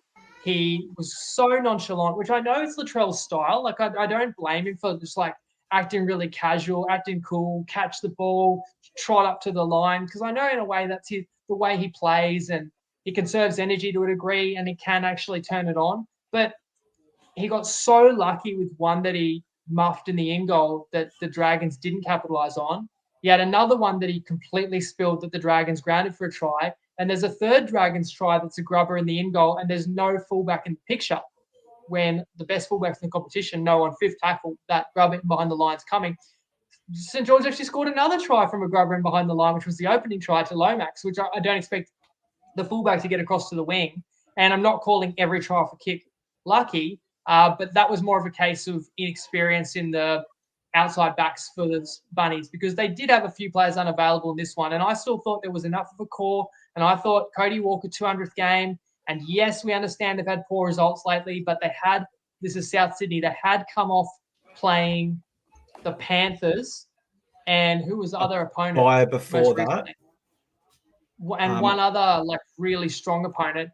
he was so nonchalant, which I know it's Latrell's style. Like I don't blame him for just like acting really casual, acting cool, catch the ball, trot up to the line. Because I know in a way that's the way he plays, and he conserves energy to a degree, and he can actually turn it on. But he got so lucky with one that he muffed in the in goal that the Dragons didn't capitalize on. He had another one that he completely spilled that the Dragons grounded for a try. And there's a third Dragons try that's a grubber in the in goal, and there's no fullback in the picture when the best fullbacks in the competition know on fifth tackle that grubber behind the line's coming. St. George actually scored another try from a grubber in behind the line, which was the opening try to Lomax, which I don't expect the fullback to get across to the wing. And I'm not calling every try off a kick lucky, but that was more of a case of inexperience in the outside backs for the Bunnies, because they did have a few players unavailable in this one. And I still thought there was enough of a core. And I thought Cody Walker 200th game. And yes, we understand they've had poor results lately, but this is South Sydney, they had come off playing the Panthers, and who was the other opponent? Fire before that. And one other really strong opponent.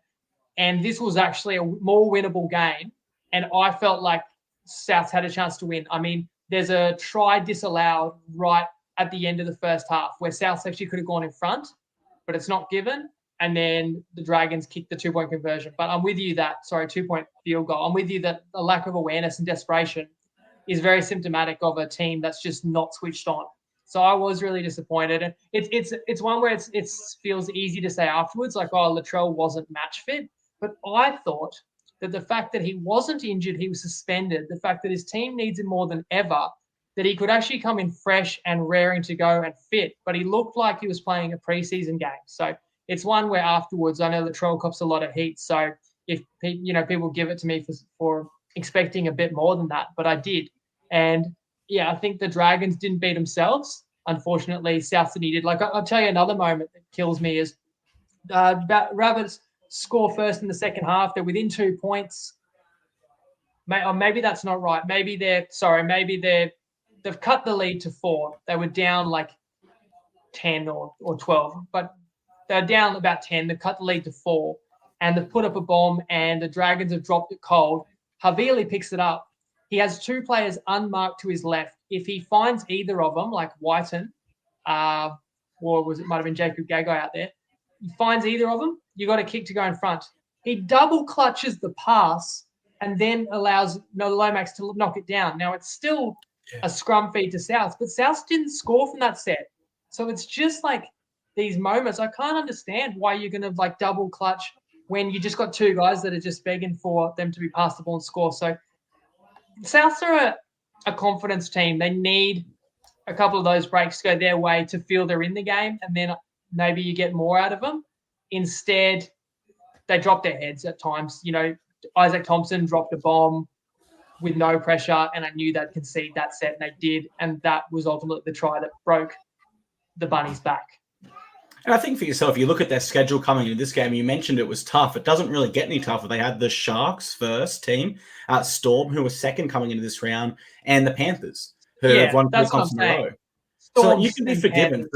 And this was actually a more winnable game. And I felt like Souths had a chance to win. I mean, there's a try disallowed right at the end of the first half where Souths actually could have gone in front, but it's not given. And then the Dragons kicked the 2-point conversion. But I'm with you 2-point field goal. I'm with you that the lack of awareness and desperation is very symptomatic of a team that's just not switched on. So I was really disappointed. And it's one where it feels easy to say afterwards, like, oh, Latrell wasn't match fit. But I thought that the fact that he wasn't injured, he was suspended, the fact that his team needs him more than ever, that he could actually come in fresh and raring to go and fit. But he looked like he was playing a preseason game. So it's one where afterwards, I know Latrell cops a lot of heat. So if people give it to me for expecting a bit more than that, but I did. And yeah, I think the Dragons didn't beat themselves. Unfortunately, South Sydney did. I'll tell you another moment that kills me is Rabbits score first in the second half. They're within 2 points. Maybe that's not right. Maybe they've cut the lead to 4. They were down 10 or 12, but they're down about 10. They've cut the lead to 4, and they've put up a bomb, and the Dragons have dropped it cold. Havili picks it up. He has 2 players unmarked to his left. If he finds either of them, like Whiten, or might have been Jacob Gagai out there, he finds either of them, you got a kick to go in front. He double clutches the pass and then allows Lomax to knock it down. Now, it's still a scrum feed to South, but South didn't score from that set. So it's just these moments. I can't understand why you're going to double clutch when you just got 2 guys that are just begging for them to be passed the ball and score. So Souths are a confidence team. They need a couple of those breaks to go their way to feel they're in the game, and then maybe you get more out of them. Instead, they drop their heads at times. Isaac Thompson dropped a bomb with no pressure, and I knew they'd concede that set, and they did, and that was ultimately the try that broke the Bunnies back. And I think for yourself, you look at their schedule coming into this game, you mentioned it was tough. It doesn't really get any tougher. They had the Sharks first team, Storm, who was second coming into this round, and the Panthers, who have won 3 comps in a row. So you can be forgiven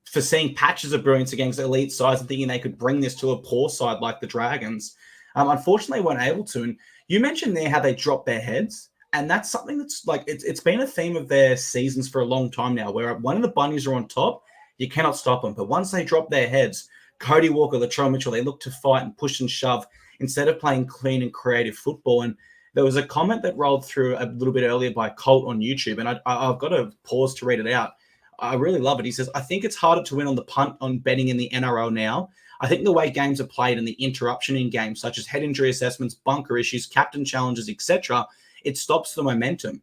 for seeing patches of brilliance against elite sides and thinking they could bring this to a poor side like the Dragons. Unfortunately, they weren't able to. And you mentioned there how they dropped their heads. And that's something that's it's been a theme of their seasons for a long time now, where when the Bunnies are on top, you cannot stop them. But once they drop their heads, Cody Walker, Latrell Mitchell, they look to fight and push and shove instead of playing clean and creative football. And there was a comment that rolled through a little bit earlier by Colt on YouTube, and I've got to pause to read it out. I really love it. He says, I think it's harder to win on the punt on betting in the NRL now. I think the way games are played and the interruption in games, such as head injury assessments, bunker issues, captain challenges, etc., it stops the momentum.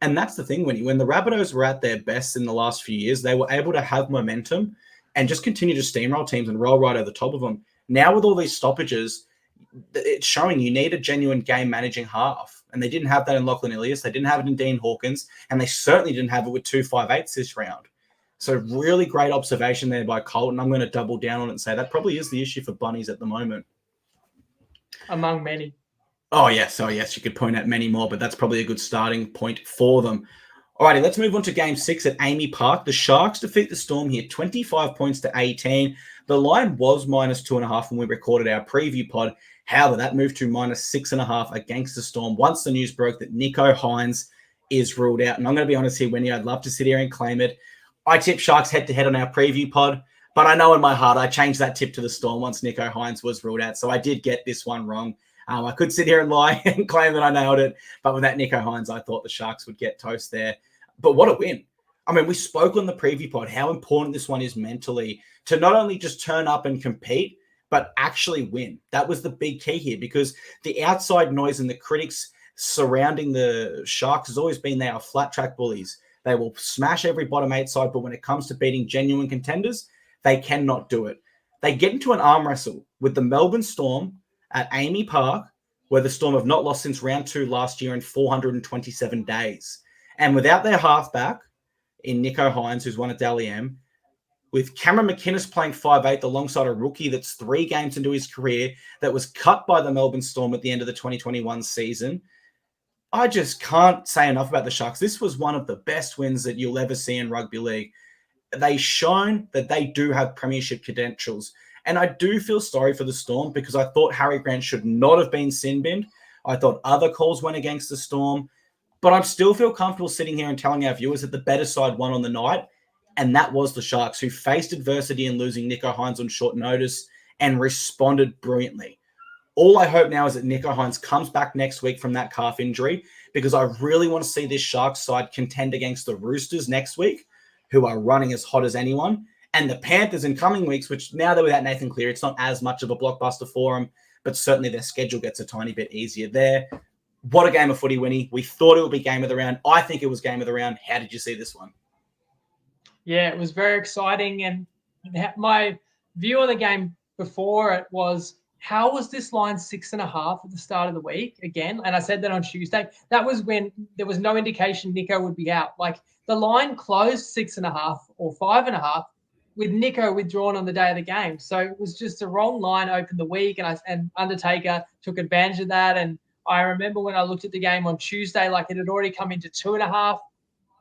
And that's the thing, when the Rabbitohs were at their best in the last few years, they were able to have momentum and just continue to steamroll teams and roll right over the top of them. Now with all these stoppages, it's showing you need a genuine game-managing half. And they didn't have that in Lachlan Ilias. They didn't have it in Dean Hawkins. And they certainly didn't have it with 258s this round. So really great observation there by Colt. And I'm going to double down on it and say that probably is the issue for Bunnies at the moment. Among many. Oh, yes. You could point out many more, but that's probably a good starting point for them. All righty, let's move on to Game 6 at Amy Park. The Sharks defeat the Storm here, 25 points to 18. The line was -2.5 when we recorded our preview pod. However, that moved to -6.5 against the Storm once the news broke that Nicho Hynes is ruled out. And I'm going to be honest here, Winnie, I'd love to sit here and claim it. I tipped Sharks head-to-head on our preview pod, but I know in my heart I changed that tip to the Storm once Nicho Hynes was ruled out. So I did get this one wrong. I could sit here and lie and claim that I nailed it, but with that Nicho Hynes, I thought the Sharks would get toast there. But what a win. I mean, we spoke on the preview pod how important this one is mentally to not only just turn up and compete, but actually win. That was the big key here, because the outside noise and the critics surrounding the Sharks has always been they are flat track bullies. They will smash every bottom 8 side, but when it comes to beating genuine contenders, they cannot do it. They get into an arm wrestle with the Melbourne Storm at Amy Park, where the Storm have not lost since round 2 last year in 427 days. And without their halfback in Nicho Hynes, who's won at Dally M, with Cameron McInnes playing 5'8" alongside a rookie that's 3 games into his career that was cut by the Melbourne Storm at the end of the 2021 season, I just can't say enough about the Sharks. This was one of the best wins that you'll ever see in rugby league. They've shown that they do have premiership credentials. And I do feel sorry for the Storm, because I thought Harry Grant should not have been sin-binned. I thought other calls went against the Storm. But I still feel comfortable sitting here and telling our viewers that the better side won on the night, and that was the Sharks, who faced adversity in losing Nicho Hynes on short notice and responded brilliantly. All I hope now is that Nicho Hynes comes back next week from that calf injury, because I really want to see this Sharks side contend against the Roosters next week, who are running as hot as anyone, and the Panthers in coming weeks, which now they're without Nathan Cleary, it's not as much of a blockbuster for them, but certainly their schedule gets a tiny bit easier there. What a game of footy, Winnie. We thought it would be game of the round. I think it was game of the round. How did you see this one? Yeah, it was very exciting. And my view of the game before it was, how was this line 6.5 at the start of the week again? And I said that on Tuesday. That was when there was no indication Nicho would be out. Like, the line closed 6.5 or 5.5 with Nicho withdrawn on the day of the game. So it was just a wrong line open the week. And Undertaker took advantage of that. And I remember when I looked at the game on Tuesday, like, it had already come into 2.5.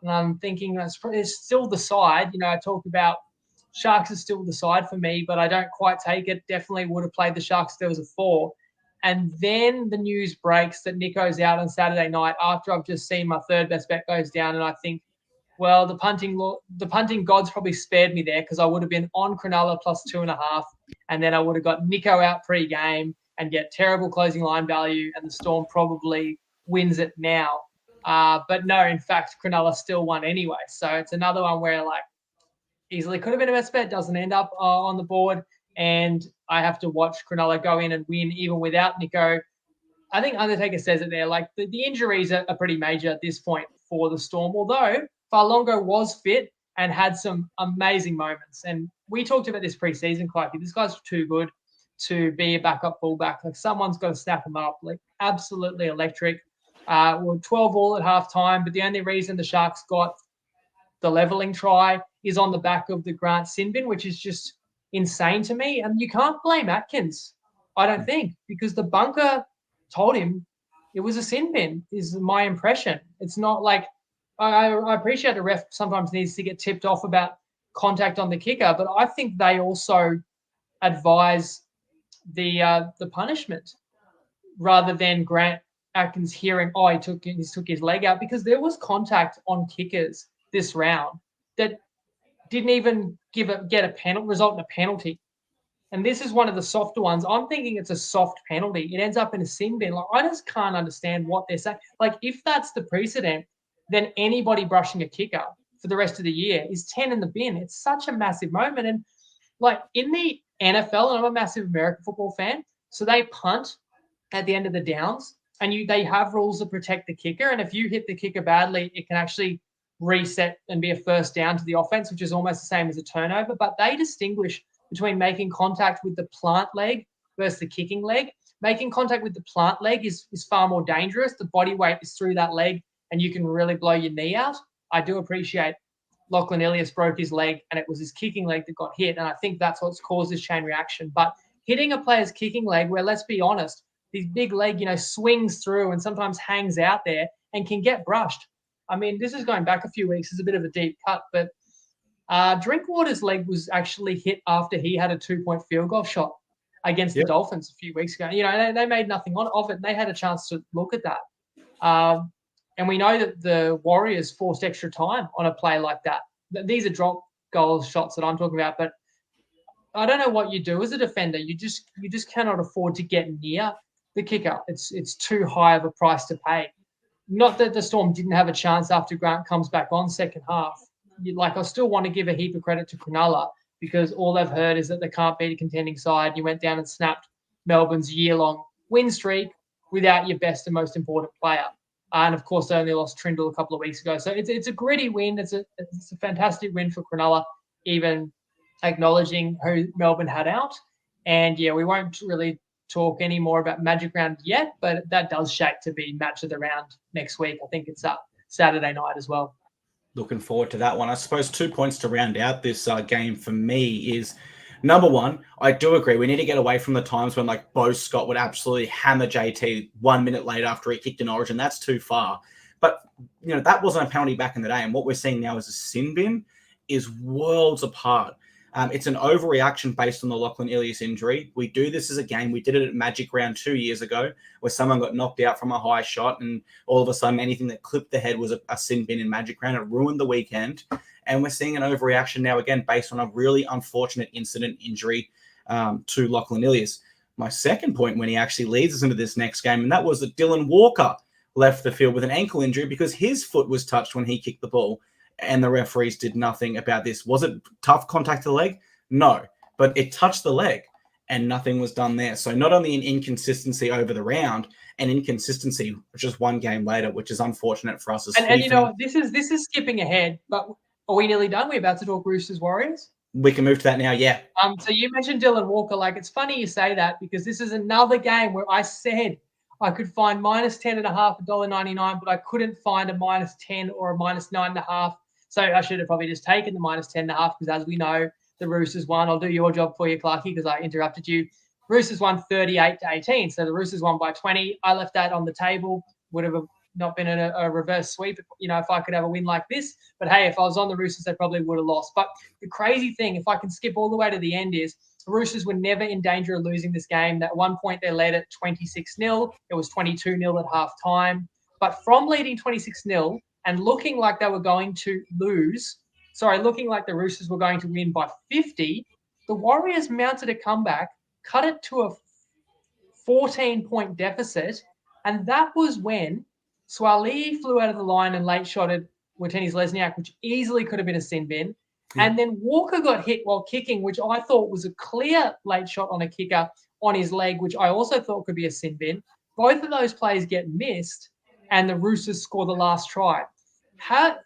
And I'm thinking it's still the side. You know, I talked about Sharks is still the side for me, but I don't quite take it. Definitely would have played the Sharks if there was a 4. And then the news breaks that Nicho's out on Saturday night after I've just seen my third best bet goes down. And I think, well, the punting gods probably spared me there, because I would have been on Cronulla plus 2.5. And then I would have got Nicho out pre-game and get terrible closing line value, and the Storm probably wins it now. But no, in fact, Cronulla still won anyway. So it's another one where, like, easily could have been a best bet, doesn't end up on the board, and I have to watch Cronulla go in and win even without Nicho. I think Undertaker says it there, like, the injuries are pretty major at this point for the Storm, although Farlongo was fit and had some amazing moments. And we talked about this preseason, Clarky. This guy's too good to be a backup fullback. Like, someone's got to snap him up. Like, absolutely electric. We're 12 all at halftime, but the only reason the Sharks got the leveling try is on the back of the Grant sin bin, which is just insane to me. And you can't blame Atkins, I don't think, because the bunker told him it was a sin bin, is my impression. It's not like, I appreciate the ref sometimes needs to get tipped off about contact on the kicker, but I think they also advise the punishment rather than Grant Atkins hearing, oh, he took his leg out, because there was contact on kickers this round that didn't even get a penalty, result in a penalty. And this is one of the softer ones. I'm thinking it's a soft penalty. It ends up in a sin bin. Like, I just can't understand what they're saying. Like, if that's the precedent, then anybody brushing a kicker for the rest of the year is 10 in the bin. It's such a massive moment. And, like, in the NFL, and I'm a massive American football fan, so they punt at the end of the downs, and they have rules that protect the kicker. And if you hit the kicker badly, it can actually reset and be a first down to the offense, which is almost the same as a turnover. But they distinguish between making contact with the plant leg versus the kicking leg. Making contact with the plant leg is far more dangerous. The body weight is through that leg, and you can really blow your knee out. I do appreciate Lachlan Ilias broke his leg, and it was his kicking leg that got hit. And I think that's what's caused this chain reaction. But hitting a player's kicking leg, where, let's be honest, this big leg, swings through and sometimes hangs out there and can get brushed. I mean, this is going back a few weeks. It's a bit of a deep cut, but Drinkwater's leg was actually hit after he had a 2-point field goal shot against the Dolphins a few weeks ago. They made nothing of it, and they had a chance to look at that. And we know that the Warriors forced extra time on a play like that. These are drop goal shots that I'm talking about, but I don't know what you do as a defender. You just cannot afford to get near the kicker. It's too high of a price to pay. Not that the Storm didn't have a chance after Grant comes back on second half. I still want to give a heap of credit to Cronulla because all they've heard is that they can't beat a contending side. You went down and snapped Melbourne's year-long win streak without your best and most important player. And, of course, they only lost Trindle a couple of weeks ago. So it's a gritty win. It's a fantastic win for Cronulla, even acknowledging who Melbourne had out. And, yeah, we won't really talk any more about Magic Round yet, but that does shape to be match of the round next week. I think it's Saturday night as well. Looking forward to that one. I suppose 2 points to round out this game for me is, number one, I do agree. We need to get away from the times when Bo Scott would absolutely hammer JT 1 minute later after he kicked an origin. That's too far. But, that wasn't a penalty back in the day. And what we're seeing now as a sin bin is worlds apart. It's an overreaction based on the Lachlan Ilias injury. We do this as a game. We did it at Magic Round 2 years ago where someone got knocked out from a high shot and all of a sudden anything that clipped the head was a sin bin in Magic Round. It ruined the weekend. And we're seeing an overreaction now again based on a really unfortunate incident injury to Lachlan Ilias. My second point when he actually leads us into this next game, and that was that Dylan Walker left the field with an ankle injury because his foot was touched when he kicked the ball. And the referees did nothing about this. Was it tough contact to the leg? No, but it touched the leg and nothing was done there. So not only an inconsistency over the round, an inconsistency just one game later, which is unfortunate for us. And this is skipping ahead, but are we nearly done? We're about to talk Roosters Warriors. We can move to that now, yeah. So you mentioned Dylan Walker. It's funny you say that because this is another game where I said I could find -10.5 $1.99, but I couldn't find a -10 or a -9.5. So I should have probably just taken the -10.5 because, as we know, the Roosters won. I'll do your job for you, Clarkie, because I interrupted you. Roosters won 38-18. So the Roosters won by 20. I left that on the table. Would have not been a reverse sweep, if I could have a win like this. But, hey, if I was on the Roosters, they probably would have lost. But the crazy thing, if I can skip all the way to the end, is the Roosters were never in danger of losing this game. At one point, they led at 26-0. It was 22-0 at halftime. But from leading 26-0, and looking like they were going to looking like the Roosters were going to win by 50, the Warriors mounted a comeback, cut it to a 14-point deficit, and that was when Swali flew out of the line and late shotted Wateni's Lesniak, which easily could have been a sin bin. Yeah. And then Walker got hit while kicking, which I thought was a clear late shot on a kicker on his leg, which I also thought could be a sin bin. Both of those plays get missed, and the Roosters score the last try.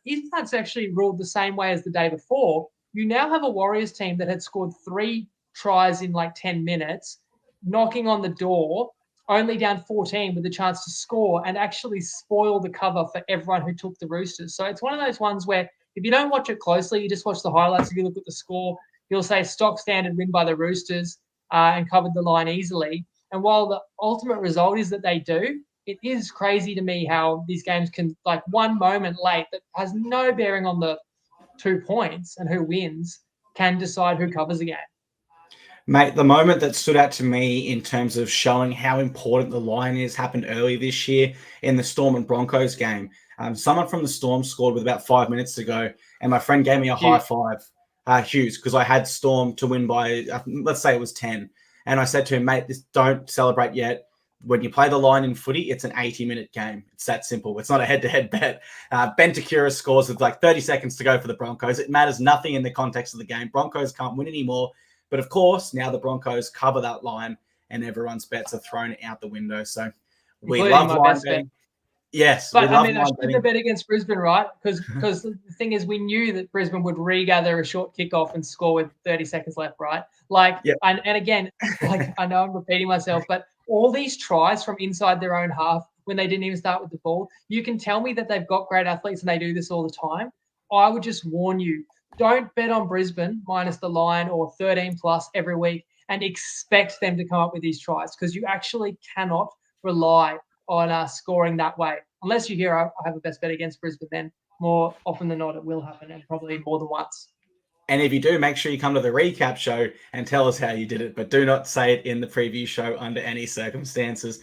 If that's actually ruled the same way as the day before, you now have a Warriors team that had scored 3 tries in 10 minutes, knocking on the door, only down 14 with a chance to score and actually spoil the cover for everyone who took the Roosters. So it's one of those ones where if you don't watch it closely, you just watch the highlights, if you look at the score, you'll say stock standard win by the Roosters and covered the line easily. And while the ultimate result is that they do, it is crazy to me how these games can, one moment late that has no bearing on the 2 points and who wins, can decide who covers the game. Mate, the moment that stood out to me in terms of showing how important the line is happened earlier this year in the Storm and Broncos game. Someone from the Storm scored with about 5 minutes to go, and my friend gave me a high five, Hughes, because I had Storm to win by, let's say it was 10. And I said to him, mate, don't celebrate yet. When you play the line in footy, it's an 80-minute game. It's that simple. It's not a head-to-head bet. Ben Takura scores with 30 seconds to go for the Broncos. It matters nothing in the context of the game. Broncos can't win anymore. But, of course, now the Broncos cover that line and everyone's bets are thrown out the window. So we love line betting. Yes, but I shouldn't have bet against Brisbane, right? Because the thing is, we knew that Brisbane would regather a short kickoff and score with 30 seconds left, right? And again, I know I'm repeating myself, but all these tries from inside their own half when they didn't even start with the ball, you can tell me that they've got great athletes and they do this all the time. I would just warn you, don't bet on Brisbane minus the line or 13 plus every week and expect them to come up with these tries because you actually cannot rely on scoring that way. Unless you hear I have a best bet against Brisbane, then more often than not it will happen and probably more than once. And if you do, make sure you come to the recap show and tell us how you did it, but do not say it in the preview show under any circumstances.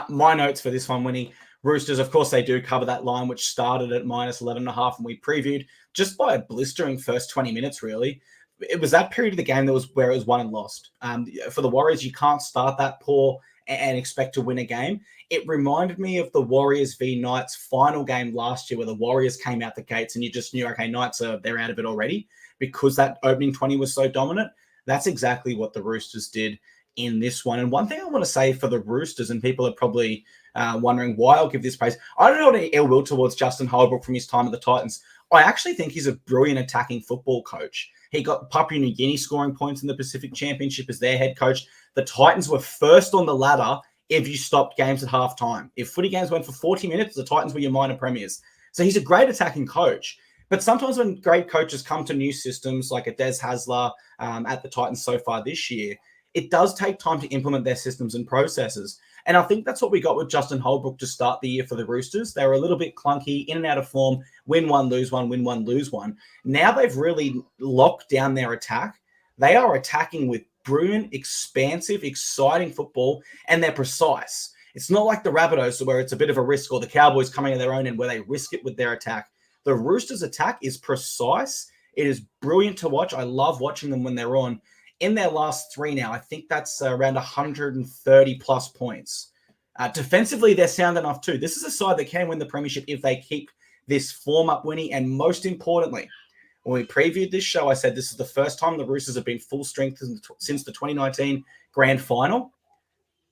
My notes for this one, Winnie, Roosters, of course, they do cover that line, which started at -11.5, and we previewed just by a blistering first 20 minutes, really. It was that period of the game that was where it was won and lost. For the Warriors, you can't start that poor and expect to win a game. It reminded me of the Warriors v Knights final game last year, where the Warriors came out the gates and you just knew, okay, Knights they're out of it already because that opening 20 was so dominant. That's exactly what the Roosters did in this one. And one thing I want to say for the Roosters, and people are probably wondering why I'll give this praise. I don't know any ill will towards Justin Holbrook from his time at the Titans. I actually think he's a brilliant attacking football coach. He got Papua New Guinea scoring points in the Pacific Championship as their head coach. The Titans were first on the ladder if you stopped games at halftime. If footy games went for 40 minutes, the Titans were your minor premiers. So he's a great attacking coach. But sometimes when great coaches come to new systems, like a Des Hasler at the Titans so far this year, it does take time to implement their systems and processes. And I think that's what we got with Justin Holbrook to start the year for the Roosters. They were a little bit clunky, in and out of form, win one, lose one, win one, lose one. Now they've really locked down their attack. They are attacking with brilliant, expansive, exciting football, and they're precise. It's not like the Rabbitohs where it's a bit of a risk, or the Cowboys coming at their own end where they risk it with their attack. The Roosters' attack is precise. It is brilliant to watch. I love watching them when they're on. In their last three now, I think that's around 130 plus points. Defensively, they're sound enough too. This is a side that can win the premiership if they keep this form up, Winnie. And most importantly, when we previewed this show, I said this is the first time the Roosters have been full strength since the 2019 grand final.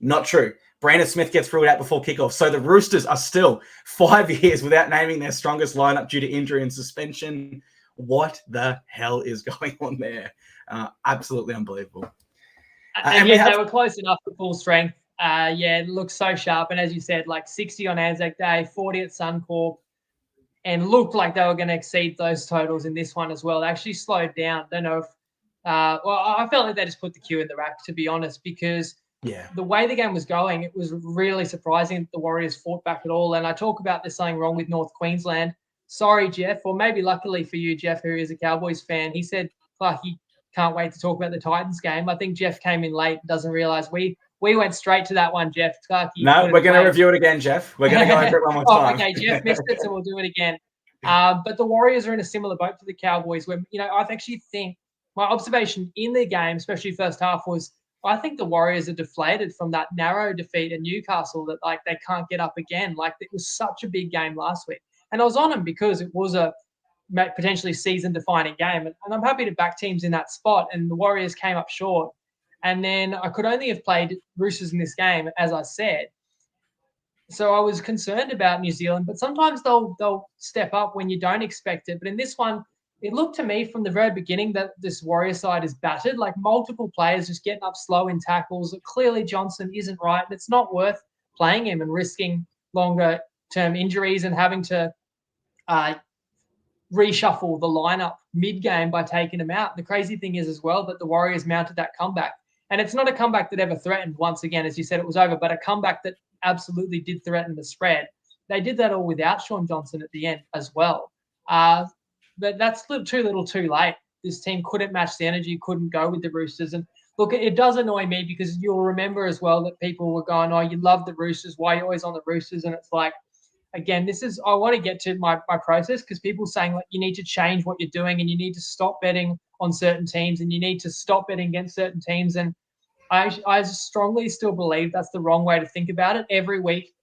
Not true. Brandon Smith gets ruled out before kickoff. So the Roosters are still 5 years without naming their strongest lineup due to injury and suspension. What the hell is going on there? Absolutely unbelievable. And yet they were close enough to full strength. It looks so sharp. And as you said, like 60 on Anzac Day, 40 at Suncorp, and looked like they were going to exceed those totals in this one as well. They actually slowed down. Don't know if I felt like they just put the cue in the rack, to be honest, because the way the game was going, it was really surprising that the Warriors fought back at all. And I talk about there's something wrong with North Queensland. Sorry, Jeff, or maybe luckily for you, Jeff, who is a Cowboys fan. He said, he can't wait to talk about the Titans game. I think Jeff came in late and doesn't realize we went straight to that one, Jeff. No, we're going to review it again, Jeff. We're going to go over it one more time. Okay, Jeff missed it, so we'll do it again. But the Warriors are in a similar boat to the Cowboys where, I actually think my observation in the game, especially first half, was I think the Warriors are deflated from that narrow defeat at Newcastle that, they can't get up again. It was such a big game last week. And I was on them because it was a potentially season-defining game. And I'm happy to back teams in that spot. And the Warriors came up short. And then I could only have played Roosters in this game, as I said. So I was concerned about New Zealand. But sometimes they'll step up when you don't expect it. But in this one, it looked to me from the very beginning that this Warrior side is battered. Multiple players just getting up slow in tackles. Clearly Johnson isn't right. And it's not worth playing him and risking longer-term injuries and having to reshuffle the lineup mid-game by taking him out. The crazy thing is as well that the Warriors mounted that comeback. And it's not a comeback that ever threatened, once again, as you said, it was over, but a comeback that absolutely did threaten the spread. They did that all without Shaun Johnson at the end as well. But that's too little too late. This team couldn't match the energy, couldn't go with the Roosters. And look, it does annoy me because you'll remember as well that people were going, oh, you love the Roosters. Why are you always on the Roosters? And it's again, I want to get to my process because people saying you need to change what you're doing and you need to stop betting on certain teams and you need to stop betting against certain teams. And I strongly still believe that's the wrong way to think about it. Every week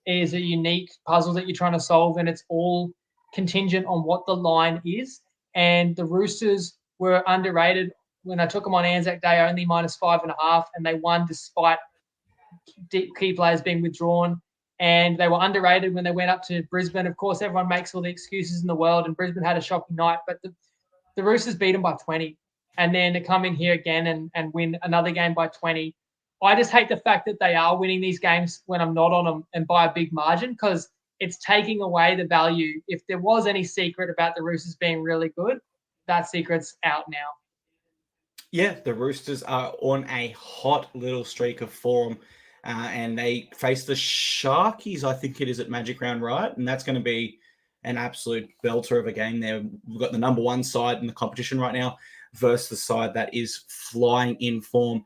is a unique puzzle that you're trying to solve, and it's all contingent on what the line is. And the Roosters were underrated when I took them on Anzac Day, only -5.5, and they won despite key players being withdrawn. And they were underrated when they went up to Brisbane. Of course, everyone makes all the excuses in the world, and Brisbane had a shocking night, but the Roosters beat them by 20. And then to come in here again and win another game by 20. I just hate the fact that they are winning these games when I'm not on them and by a big margin, because it's taking away the value. If there was any secret about the Roosters being really good, that secret's out now. Yeah, the Roosters are on a hot little streak of form. And they face the Sharkies, I think it is, at Magic Round, right? And that's going to be an absolute belter of a game there. We've got the number one side in the competition right now versus the side that is flying in form.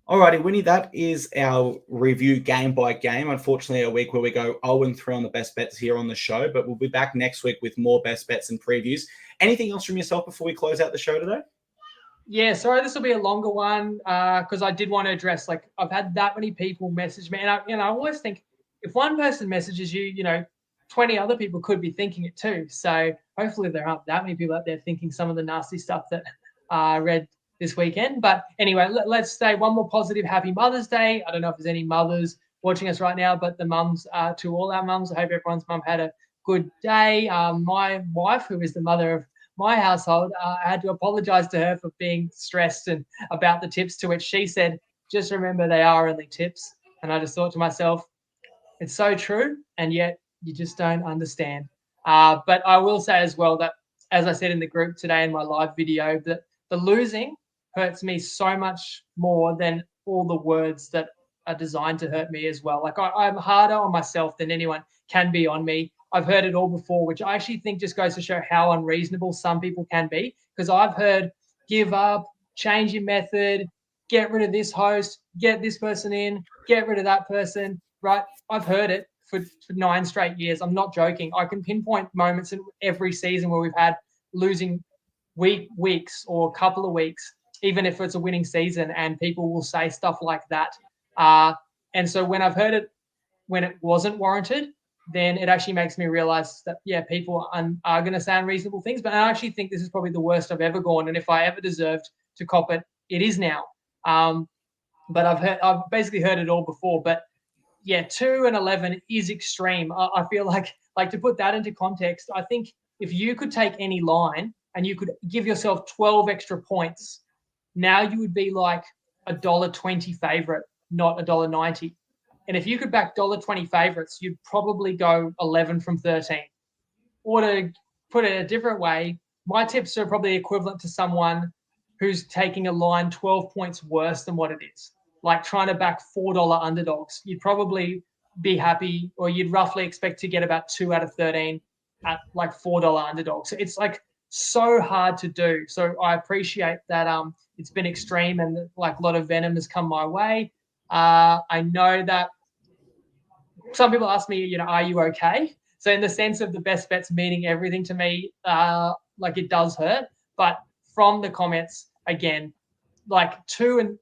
Alrighty, Winnie, that is our review game by game. Unfortunately, a week where we go 0-3 on the best bets here on the show, but we'll be back next week with more best bets and previews. Anything else from yourself before we close out the show today? Yeah, sorry, this will be a longer one because I did want to address, like, I've had that many people message me, and I always think if one person messages you, 20 other people could be thinking it too. So hopefully there aren't that many people out there thinking some of the nasty stuff that I read this weekend. But anyway, let's say one more positive. Happy Mother's Day. I don't know if there's any mothers watching us right now, but the mums, to all our mums, I hope everyone's mum had a good day. My wife, who is the mother of my household, I had to apologize to her for being stressed and about the tips, to which she said, just remember they are only tips. And I just thought to myself, it's so true, and yet you just don't understand. But I will say as well that, as I said in the group today in my live video, that the losing hurts me so much more than all the words that are designed to hurt me as well. Like I'm harder on myself than anyone can be on me. I've heard it all before, which I actually think just goes to show how unreasonable some people can be. Because I've heard give up, change your method, get rid of this host, get this person in, get rid of that person, right? I've heard it for 9 straight years. I'm not joking. I can pinpoint moments in every season where we've had losing weeks or a couple of weeks, even if it's a winning season, and people will say stuff like that. And so when I've heard it when it wasn't warranted, then it actually makes me realize that, yeah, people are going to say unreasonable things. But I actually think this is probably the worst I've ever gone. And if I ever deserved to cop it, it is now. But I've basically heard it all before. But yeah, 2-11 is extreme. I feel like to put that into context, I think if you could take any line and you could give yourself 12 extra points, now you would be like $1.20 favorite, not $1.90. And if you could back $1.20 favorites, you'd probably go 11 from 13. Or to put it a different way, my tips are probably equivalent to someone who's taking a line 12 points worse than what it is. Like trying to back $4 underdogs. You'd probably be happy, or you'd roughly expect to get about 2 out of 13 at like $4 underdogs. So it's like so hard to do. So I appreciate that it's been extreme, and like a lot of venom has come my way. I know that some people ask me, are you okay? So in the sense of the best bets meaning everything to me, like it does hurt. But from the comments, again, like 2-11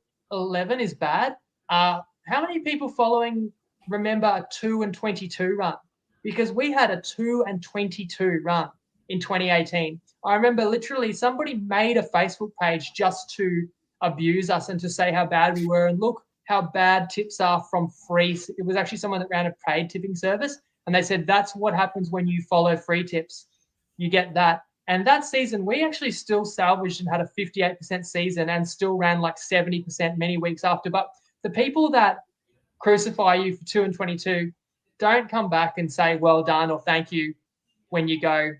is bad. How many people following remember a 2-22 run? Because we had a 2-22 run in 2018. I remember literally somebody made a Facebook page just to abuse us and to say how bad we were. And look how bad tips are from free. It was actually someone that ran a paid tipping service. And they said, that's what happens when you follow free tips. You get that. And that season, we actually still salvaged and had a 58% season and still ran like 70% many weeks after. But the people that crucify you for 2-22 don't come back and say, well done or thank you when you go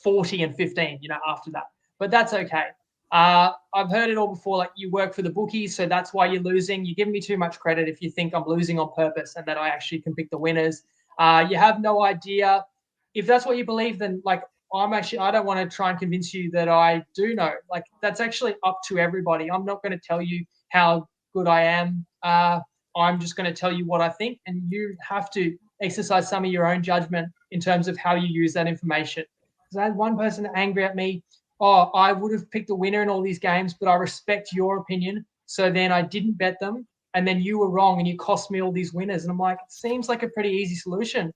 40-15, after that. But that's okay. I've heard it all before. Like, you work for the bookies, so that's why you're losing. You give me too much credit if you think I'm losing on purpose and that I actually can pick the winners. You have no idea. If that's what you believe, then like I don't want to try and convince you that I do know. Like, that's actually up to everybody. I'm not going to tell you how good I am. I'm just going to tell you what I think, and you have to exercise some of your own judgment in terms of how you use that information. Because I had one person angry at me. Oh, I would have picked a winner in all these games, but I respect your opinion. So then I didn't bet them, and then you were wrong and you cost me all these winners. And I'm like, it seems like a pretty easy solution.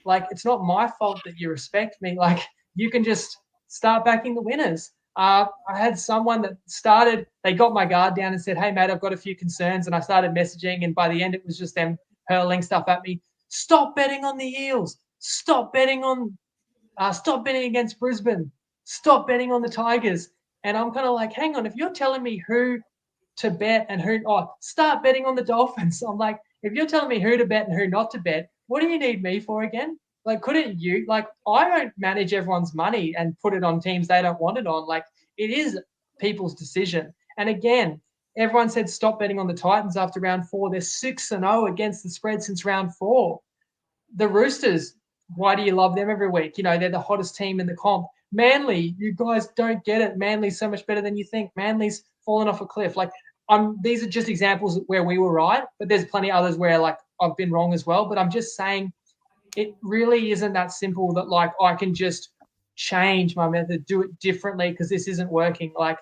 Like, it's not my fault that you respect me. Like, you can just start backing the winners. I had someone that they got my guard down and said, hey, mate, I've got a few concerns. And I started messaging, and by the end, it was just them hurling stuff at me. Stop betting on the Eels. Stop betting against Brisbane. Stop betting on the Tigers. And I'm kind of like, hang on, if you're telling me who to bet and start betting on the Dolphins. I'm like, if you're telling me who to bet and who not to bet, what do you need me for again? Like, couldn't you? Like, I don't manage everyone's money and put it on teams they don't want it on. Like, it is people's decision. And again, everyone said stop betting on the Titans after round 4. They're 6-0 against the spread since round 4. The Roosters, why do you love them every week? They're the hottest team in the comp. Manly, you guys don't get it. Manly's so much better than you think. Manly's fallen off a cliff. Like, these are just examples where we were right, but there's plenty of others where like I've been wrong as well. But I'm just saying, it really isn't that simple that like I can just change my method, do it differently because this isn't working. Like,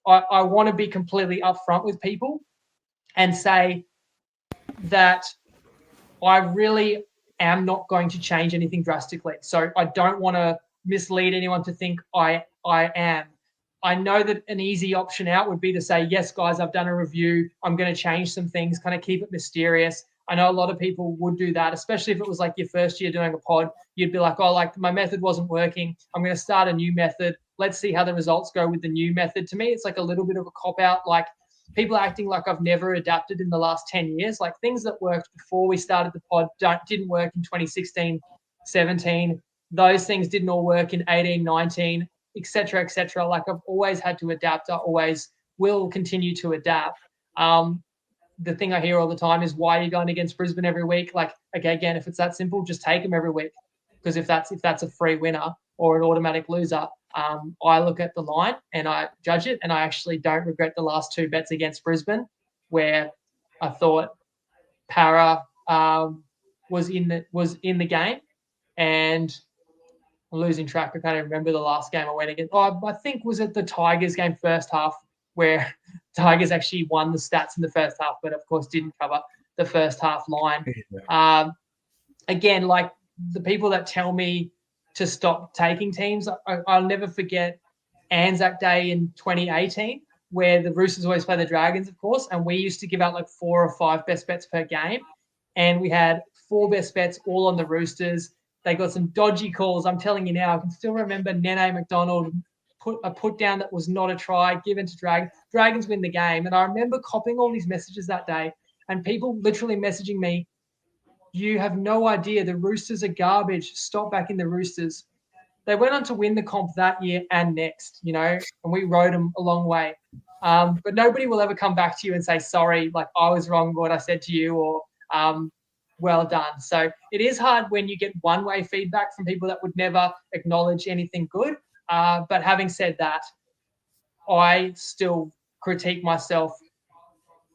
I want to be completely upfront with people and say that I really am not going to change anything drastically. So I don't want to mislead anyone to think I am. I know that an easy option out would be to say, yes, guys, I've done a review. I'm going to change some things, kind of keep it mysterious. I know a lot of people would do that, especially if it was like your first year doing a pod. You'd be like, oh, like my method wasn't working. I'm going to start a new method. Let's see how the results go with the new method. To me, it's like a little bit of a cop out. Like people acting like I've never adapted in the last 10 years. Like things that worked before we started the pod didn't work in 2016, 17. Those things didn't all work in 18, 19, etc., etc. Like I've always had to adapt. I always will continue to adapt. The thing I hear all the time is, why are you going against Brisbane every week? Like, okay, again, if it's that simple, just take them every week. Because if that's a free winner or an automatic loser, I look at the line and I judge it, and I actually don't regret the last 2 bets against Brisbane, where I thought Para was in the game, and I'm losing track. I can't even remember the last game I went against. Oh, I think was it the Tigers game first half, where Tigers actually won the stats in the first half, but of course didn't cover the first half line. Again, like the people that tell me to stop taking teams, I'll never forget Anzac Day in 2018, where the Roosters always play the Dragons, of course, and we used to give out like 4 or 5 best bets per game, and we had 4 best bets all on the Roosters. They got some dodgy calls. I'm telling you now, I can still remember Nene McDonald put down that was not a try, given to Dragons win the game. And I remember copying all these messages that day, and people literally messaging me, you have no idea, the Roosters are garbage, stop backing the Roosters. They went on to win the comp that year and next, and we rode them a long way. But nobody will ever come back to you and say, sorry, like I was wrong with what I said to you, or well done. So it is hard when you get one-way feedback from people that would never acknowledge anything good. But having said that, I still critique myself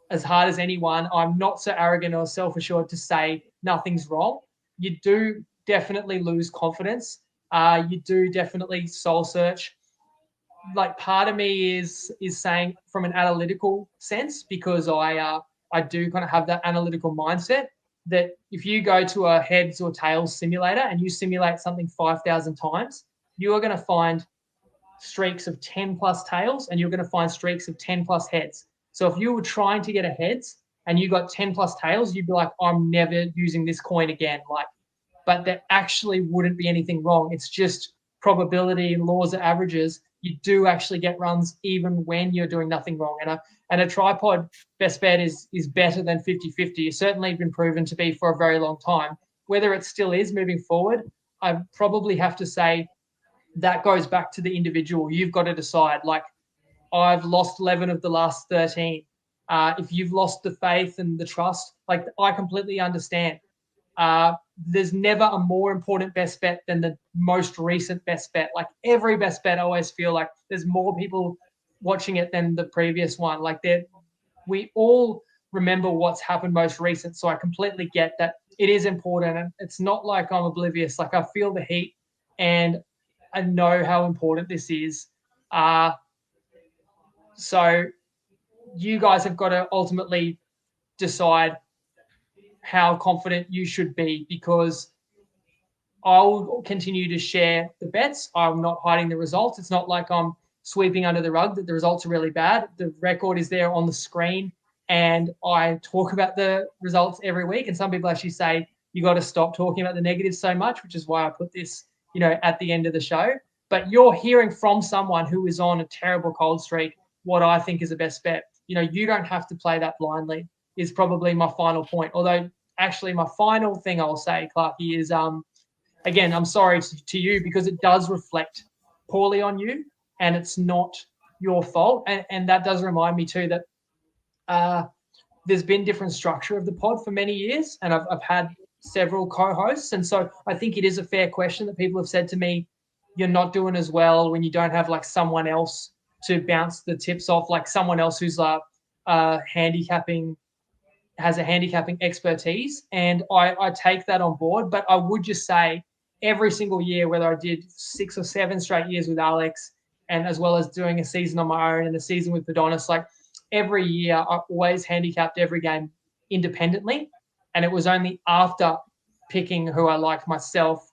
as hard as anyone. I'm not so arrogant or self-assured to say nothing's wrong. You do definitely lose confidence. You do definitely soul search. Like part of me is saying from an analytical sense, because I do kind of have that analytical mindset, that if you go to a heads or tails simulator and you simulate something 5,000 times, you are going to find streaks of 10 plus tails, and you're going to find streaks of 10 plus heads. So if you were trying to get a heads and you got 10 plus tails, you'd be like, I'm never using this coin again. But there actually wouldn't be anything wrong. It's just probability and laws of averages. You do actually get runs even when you're doing nothing wrong. And a TryPod best bet is better than 50-50. It's certainly been proven to be for a very long time. Whether it still is moving forward, I probably have to say that goes back to the individual. You've got to decide. Like, I've lost 11 of the last 13. If you've lost the faith and the trust, like I completely understand. There's never a more important best bet than the most recent best bet. Like every best bet, I always feel like there's more people watching it than the previous one. Like we all remember what's happened most recent. So I completely get that it is important, and it's not like I'm oblivious. Like I feel the heat, and I know how important this is. So you guys have got to ultimately decide how confident you should be, because I'll continue to share the bets. I'm not hiding the results. It's not like I'm sweeping under the rug that the results are really bad. The record is there on the screen, and I talk about the results every week. And some people actually say, you got to stop talking about the negatives so much, which is why I put this, at the end of the show. But you're hearing from someone who is on a terrible cold streak what I think is the best bet. You don't have to play that blindly, is probably my final point. Although, actually, my final thing I'll say, Clarky, is again, I'm sorry to you, because it does reflect poorly on you, and it's not your fault. And that does remind me too that there's been different structure of the pod for many years, and I've had several co-hosts. And so I think it is a fair question that people have said to me, you're not doing as well when you don't have like someone else to bounce the tips off, like someone else who's has a handicapping expertise. And I take that on board. But I would just say every single year, whether I did 6 or 7 straight years with Alex, and as well as doing a season on my own and a season with Adonis, like every year I always handicapped every game independently. And it was only after picking who I liked myself,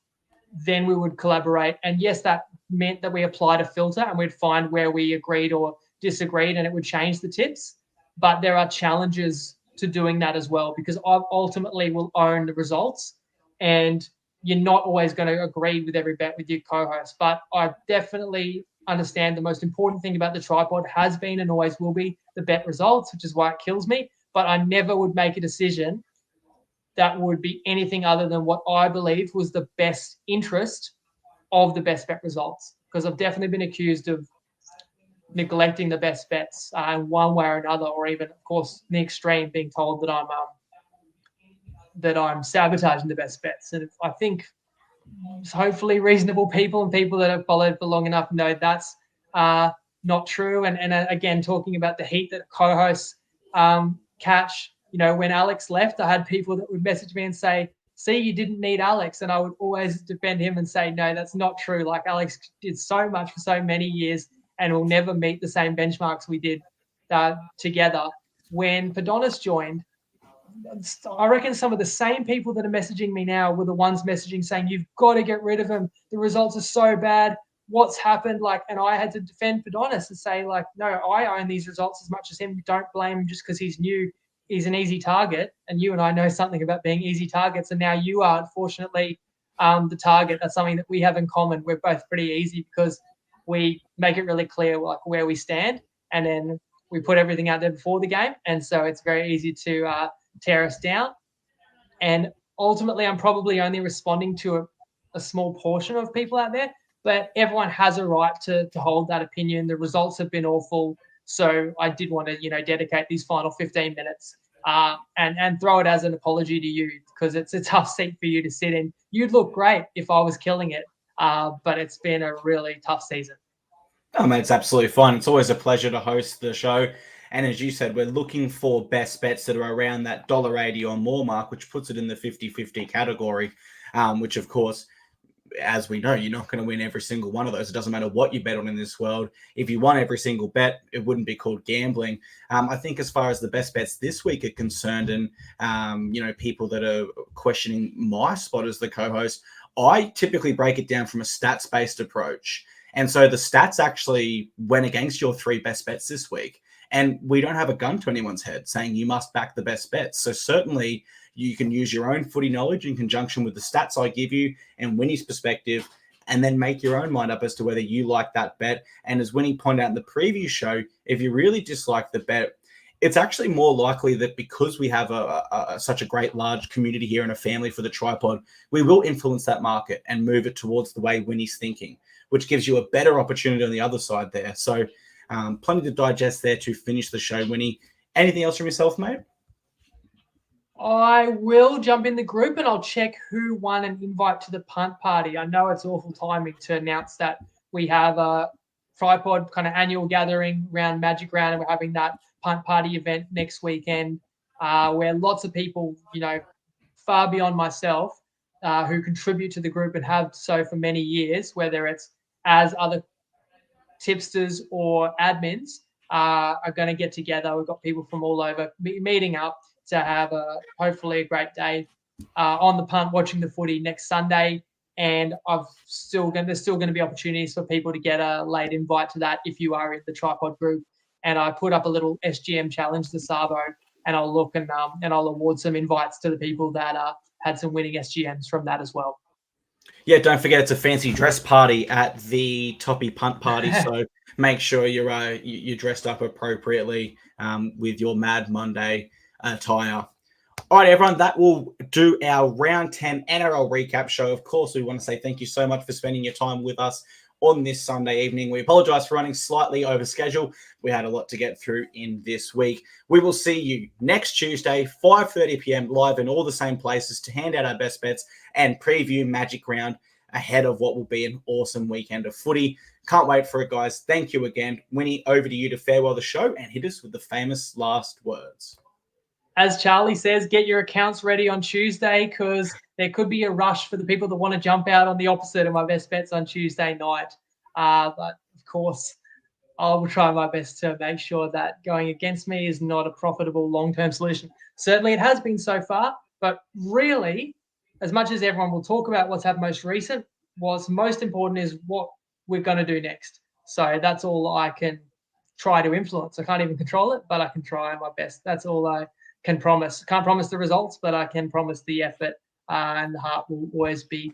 then we would collaborate. And yes, that meant that we applied a filter and we'd find where we agreed or disagreed and it would change the tips. But there are challenges to doing that as well, because I ultimately will own the results, and you're not always going to agree with every bet with your co-host. But I definitely understand the most important thing about the TryPod has been and always will be the bet results, which is why it kills me. But I never would make a decision that would be anything other than what I believe was the best interest of the best bet results, because I've definitely been accused of neglecting the best bets in one way or another, or even, of course, the extreme, being told that I'm sabotaging the best bets. And I think hopefully reasonable people and people that have followed for long enough know that's not true. And again, talking about the heat that co-hosts catch, when Alex left, I had people that would message me and say, see, you didn't need Alex. And I would always defend him and say, no, that's not true. Like, Alex did so much for so many years and will never meet the same benchmarks we did together. When Padonis joined, I reckon some of the same people that are messaging me now were the ones messaging saying, you've got to get rid of him. The results are so bad. What's happened? And I had to defend Padonis and say, no, I own these results as much as him. Don't blame him just because he's new. He's an easy target. And you and I know something about being easy targets. And now you are, unfortunately, the target. That's something that we have in common. We're both pretty easy because we make it really clear where we stand. And then we put everything out there before the game. And so it's very easy to tear us down. And ultimately, I'm probably only responding to a small portion of people out there, but everyone has a right to hold that opinion. The results have been awful. So I did want to, dedicate these final 15 minutes and throw it as an apology to you, because it's a tough seat for you to sit in. You'd look great if I was killing it, but it's been a really tough season. Oh, man, it's absolutely fun. It's always a pleasure to host the show. And as you said, we're looking for best bets that are around that $1.80 or more mark, which puts it in the 50-50 category, which, of course, as we know, you're not going to win every single one of those. It doesn't matter what you bet on in this world. If you won every single bet, it wouldn't be called gambling. I think as far as the best bets this week are concerned, and, people that are questioning my spot as the co-host, I typically break it down from a stats-based approach. And so the stats actually went against your three best bets this week. And we don't have a gun to anyone's head saying you must back the best bets. So certainly you can use your own footy knowledge in conjunction with the stats I give you and Winnie's perspective, and then make your own mind up as to whether you like that bet. And as Winnie pointed out in the previous show, if you really dislike the bet, it's actually more likely that because we have such a great large community here and a family for the TryPod, we will influence that market and move it towards the way Winnie's thinking, which gives you a better opportunity on the other side there. So plenty to digest there to finish the show. Winnie, anything else from yourself, mate? I will jump in the group and I'll check who won an invite to the punt party. I know it's awful timing to announce that we have a TryPod kind of annual gathering around Magic Round, and we're having that punt party event next weekend where lots of people, far beyond myself, who contribute to the group and have so for many years, whether it's as other tipsters or admins, are going to get together. We've got people from all over meeting up to have hopefully a great day on the punt, watching the footy next Sunday. And there's still going to be opportunities for people to get a late invite to that if you are in the TryPod group. And I put up a little SGM challenge to Savo, and I'll look and I'll award some invites to the people that had some winning SGMs from that as well. Yeah, don't forget it's a fancy dress party at the Toppy Punt Party, so make sure you're dressed up appropriately with your Mad Monday attire. All right, everyone, that will do our Round 10 NRL recap show. Of course, we want to say thank you so much for spending your time with us on this Sunday evening. We apologize for running slightly over schedule. We had a lot to get through in this week. We will see you next Tuesday, 5:30 p.m. live in all the same places to hand out our best bets and preview Magic Round ahead of what will be an awesome weekend of footy. Can't wait for it, guys. Thank you again. Winnie, over to you to farewell the show and hit us with the famous last words. As Charlie says, get your accounts ready on Tuesday, because there could be a rush for the people that want to jump out on the opposite of my best bets on Tuesday night. But of of course, I will try my best to make sure that going against me is not a profitable long-term solution. Certainly it has been so far, but really, as much as everyone will talk about what's happened most recent, what's most important is what we're going to do next. So that's all I can try to influence. I can't even control it, but I can try my best. That's all I can promise. Can't promise the results, but I can promise the effort and the heart will always be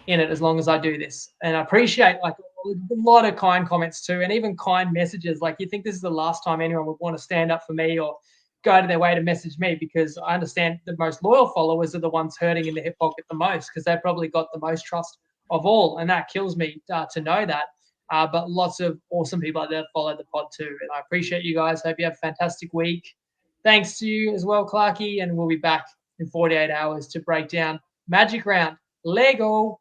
in it as long as I do this. And I appreciate like a lot of kind comments too, and even kind messages. Like you think this is the last time anyone would want to stand up for me or go out of their way to message me, because I understand the most loyal followers are the ones hurting in the hip pocket the most, because they've probably got the most trust of all. And that kills me to know that. But lots of awesome people out there follow the pod too. And I appreciate you guys. Hope you have a fantastic week. Thanks to you as well, Clarky. And we'll be back in 48 hours to break down Magic Round Lego.